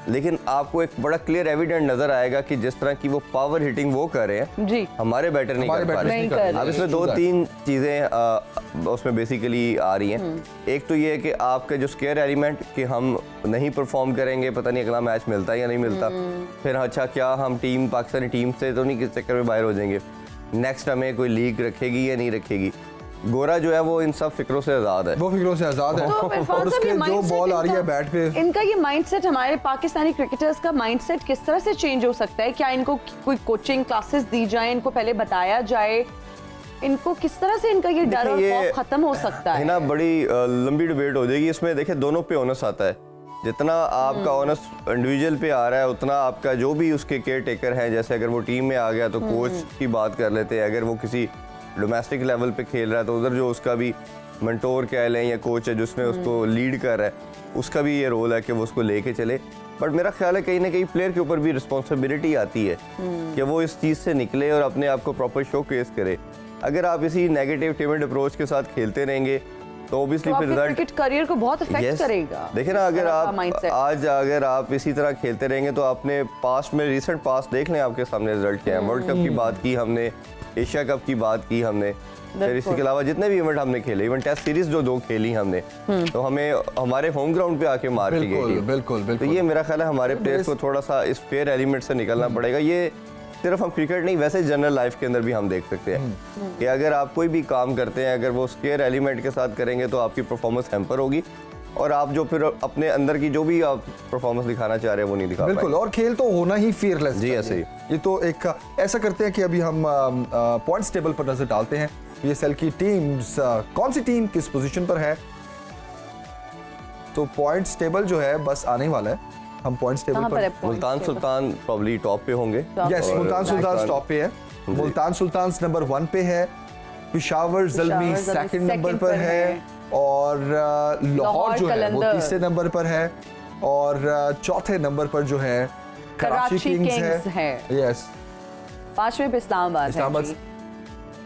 लेकिन आपको एक बड़ा क्लियर एविडेंट नजर आएगा कि जिस तरह की वो पावर हिटिंग वो कर रहे हैं जी हमारे बैटर नहीं हमारे कर पा बैटर्स रहे। नहीं कर रहे। अब इसमें दो तीन चीज़ें उसमें बेसिकली आ रही हैं। एक तो ये है कि आपका जो स्केयर एलिमेंट कि हम नहीं परफॉर्म करेंगे, पता नहीं अगला मैच मिलता है या नहीं मिलता, फिर अच्छा क्या हम टीम पाकिस्तानी टीम से तो नहीं किस चक्कर में बाहर हो जाएंगे, नेक्स्ट हमें कोई लीग रखेगी या नहीं रखेगी। गोरा जो है वो इन सब फिक्रों से आज़ाद है, वो फिक्रों से आजाद है। तो इरफान और साहब, उसके ये जो mindset बॉल आ रही है इनका- बैट पे, इनका ये माइंडसेट, हमारे पाकिस्तानी क्रिकेटर्स का माइंडसेट किस तरह से चेंज हो सकता है? क्या इनको कोई कोचिंग क्लासेस दी जाए, इनको पहले बताया जाए, इनको किस तरह से इनका ये डर और देखिए, खौफ खत्म हो सकता है है? ना, बड़ी लंबी डिबेट हो जाएगी इसमें। देखिए दोनों पे ओनस आता है, जितना आपका ओनस इंडिविजुअल पे आ रहा है उतना आपका जो भी उसके केयर टेकर हैं, जैसे अगर वो टीम में आ गया तो कोच की बात कर लेते हैं, अगर वो किसी डोमेस्टिक लेवल पे खेल रहा है तो उधर जो उसका भी मेंटोर कह लें या कोच है जिसमें उसको लीड कर रहा है, उसका भी ये रोल है कि वो उसको लेके चले। बट मेरा ख्याल है कहीं ना कहीं प्लेयर के ऊपर भी रिस्पॉन्सिबिलिटी आती है कि वो इस चीज़ से निकले और अपने आप को प्रॉपर शो केस करे। अगर आप इसी नेगेटिव टिमिड अप्रोच के साथ खेलते रहेंगे तो ऑब्वियसली तो फिर आपके रिजल्ट क्रिकेट करियर को बहुत इफेक्ट Yes. करेगा। देखिए ना, इस अगर तरह का आप mindset। आज अगर आप इसी तरह खेलते रहेंगे तो आपने पास्ट में रिसेंट पास्ट देख लें, आपके सामने रिजल्ट क्या है। वर्ल्ड कप की बात की हमने, एशिया कप की बात की हमने, फिर इसके अलावा जितने भी इवेंट हमने खेले, इवन टेस्ट सीरीज जो 2 खेली हमने, तो हमें हमारे होम ग्राउंड पे आके मार की गई बिल्कुल थी। बिल्कुल तो बिल्कुल। ये मेरा ख्याल है हमारे प्लेयर्स को थोड़ा सा इस फेयर एलिमेंट से निकलना पड़ेगा। ये सिर्फ हम क्रिकेट नहीं, वैसे जनरल लाइफ के अंदर भी हम देख सकते हैं कि अगर आप कोई भी काम करते हैं, अगर वो स्केयर एलिमेंट के साथ करेंगे तो आपकी परफॉर्मेंस हैम्पर होगी और आप जो फिर अपने अंदर की जो भी आप परफॉर्मेंस दिखाना चाह रहे हैं वो नहीं दिखा बिल्कुल। और खेल तो होना ही फियरलेस जी, ऐसे ही। ये तो एक ऐसा करते हैं कि अभी हम पॉइंट्स टेबल पर नजर डालते हैं। पीएसएल की टीम्स, कौन सी टीम किस पोजीशन पर है। तो पॉइंट्स टेबल जो है बस आने वाला है, हम पॉइंट्स टेबल कहाँ पर पर है points मुल्तान table? सुल्तान प्रॉब्ली टॉप पे होंगे। यस, और मुल्तान सुल्तान टॉप पे है। मुल्तान सुल्तान नंबर 1 पे है, Peshawar Zalmi Peshawar Zalmi second number second पर पर है है। और लाहौर जो है वो कलंदर। तीसरे नंबर पर है और चौथे नंबर पर जो है कराची किंग्स है। यस, 5वें पे इस्लामाबाद है इस्लामाबाद जी।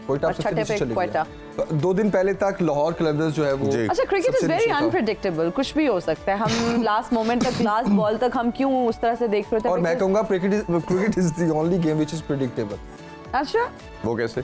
कोयटा और सबसे छठे नीचे पे चली क्वेटा। गई। 2 दिन पहले तक लाहौर कलंदर्स जो है वो जी। अच्छा, क्रिकेट इज सबसे वेरी नीचे था। अनप्रेडिक्टेबल, कुछ भी हो सकता है। हम लास्ट मोमेंट तक, लास्ट बॉल तक हम क्यों उस तरह से देख रहे थे? और मैं कहूंगा cricket is the only game which is predictable. अच्छा, वो कैसे?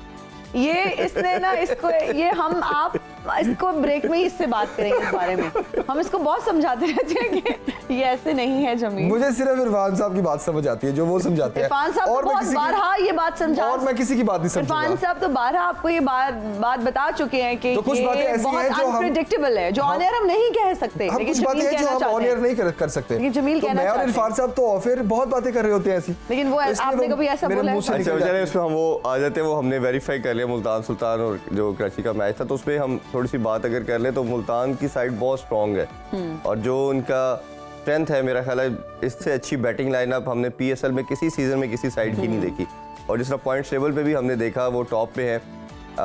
ये इसने ना इसको, ये हम आप इसको ब्रेक में ही इससे बात करेंगे इस बारे में। हम इसको बहुत समझाते रहते हैं कि ये ऐसे नहीं है जमीन। मुझे सिर्फ इरफान साहब की बात समझ आती है जो वो समझाते हैं। इरफान साहब तो मैं बहुत किसी की- बारहा ये बात समझा, और मैं किसी की बात नहीं इरफान समझूंगा। साहब तो बारहा आपको ये बात बता चुके हैं कि तो कुछ ये बातें ऐसी बहुत हैं जो हम- अनप्रेडिक्टेबल है, जो ऑन एयर हम नहीं कह सकते, हम लेकिन कुछ बातें जमील हैं जो कहना हम चाहते ऑन एयर हैं। नहीं कर सकते। लेकिन जमील तो कहना मैं और चाहते इरफान साहब तो फिर बहुत बातें कर रहे होते हैं ऐसी। लेकिन वो इसलिए आपने कभी ऐसा मेरे बोला है? मुंह से अच्छा निकल बेचारे, जाती है। उसमें हम वो आ जाते हैं, वो हमने वेरीफाई कर लिया मुल्तान सुल्तान और जो कराची का मैच था, तो उसमें हम थोड़ी सी बात अगर कर ले तो मुल्तान की साइड बहुत स्ट्रॉन्ग है और जो उनका स्ट्रेंथ है, मेरा ख्याल है इससे अच्छी बैटिंग लाइनअप हमने पीएसएल में किसी सीजन में किसी साइड की नहीं देखी। और जिस तरह पॉइंट्स टेबल पे भी हमने देखा वो टॉप पे है।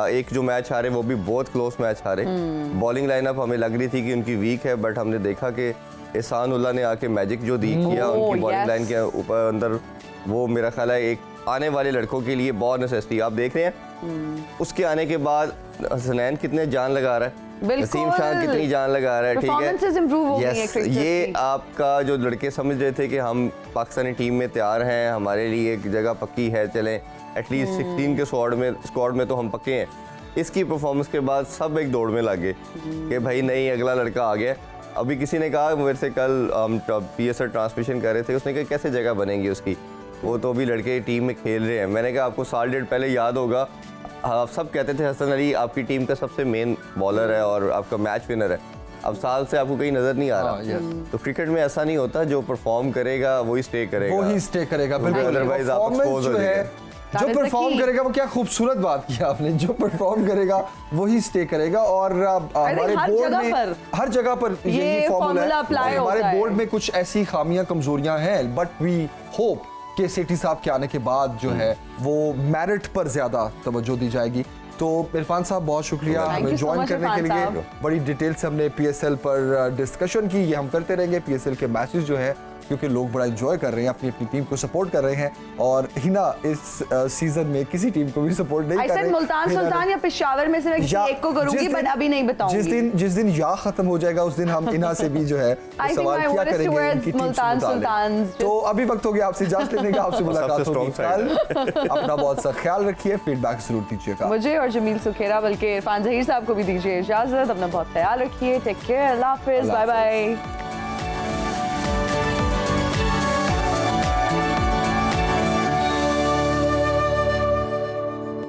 एक जो मैच हारे वो भी बहुत क्लोज मैच हारे। बॉलिंग लाइनअप हमें लग रही थी कि उनकी वीक है, बट हमने देखा कि एहसान उल्लाह ने आके मैजिक जो दी किया उनकी बॉलिंग yes. लाइन के ऊपर अंदर, वो मेरा ख्याल है एक आने वाले लड़कों के लिए बहुत नेसेसिटी। आप देख रहे हैं उसके आने के बाद हसनैन कितने जान लगा रहा है, बिल्कुल। नसीम शाह कितनी जान लगा रहा है। ठीक Performances improve हो है, गई है यस, cricketers ये की। आपका जो लड़के समझ रहे थे कि हम पाकिस्तानी टीम में तैयार हैं, हमारे लिए एक जगह पक्की है, चलें एटलीस्ट 16 के स्क्वाड में तो हम पक्के हैं। इसकी परफॉर्मेंस के बाद सब एक दौड़ में लगे कि भाई नहीं, अगला लड़का आ गया। अभी किसी ने कहा मेरे से, कल हम पीएसएल ट्रांसमिशन कर रहे थे, उसने कहा कैसे जगह बनेगी उसकी, वो तो अभी लड़के टीम में खेल रहे हैं। मैंने कहा आपको साल डेढ़ पहले याद होगा, आप सब कहते थे हसन अली आपकी टीम का सबसे मेन बॉलर है और आपका मैच विनर है। अब साल से आपको कहीं नजर नहीं आ रहा। हाँ, yes. तो क्रिकेट में ऐसा नहीं होता, जो परफॉर्म करेगा वही स्टे करेगा। वो ही स्टे करेगा बिल्कुल। Otherwise आप Performance expose हो जो है, जाएंगे। जो That is the perform key. करेगा, वो क्या खूबसूरत बात किया आपने, जो परफॉर्म करेगा वही स्टे करेगा। और हमारे हर बोर्ड जगह में पर हर जगह पर ये यही फॉर्मूला formula है। apply और हमारे होता है। बोर्ड में कुछ ऐसी खामियां कमजोरियां हैं, बट वी होप कि सेठी साहब के आने के बाद जो है वो मेरिट पर ज्यादा तवज्जो दी जाएगी। तो इरफान साहब बहुत शुक्रिया Thank हमें you so ज्वाइन much, करने के इरफान लिए। साहब। बड़ी डिटेल से हमने पीएसएल पर डिस्कशन की, ये हम करते रहेंगे। पीएसएल के मैचेस जो है क्योंकि लोग बड़ा एंजॉय कर रहे हैं, अपनी अपनी टीम को सपोर्ट कर रहे हैं। और हिना इस सीजन में किसी टीम को भी सपोर्ट नहीं कर रही। मुल्तान सुल्तान या पेशावर में से मैं किसी एक को करूंगी, बट अभी नहीं बताऊंगी। जिस दिन या खत्म हो जाएगा उस दिन हम इन्हा से भी जो है सवाल किया करेंगे इनकी टीम से मुताल्लिक। तो अभी वक्त हो गया आपसे इजाजत लेने का, आपसे मुलाकात होगी कल। अपना बहुत सा ख्याल रखिए, फीडबैक जरूर दीजिएगा मुझे और जमील सुखेरा, बल्कि इरफान जहीर साहब को भी दीजिए इजाजत। अपना बहुत ख्याल रखिए, टेक केयर, अल्लाह हाफिज, बाय बाय।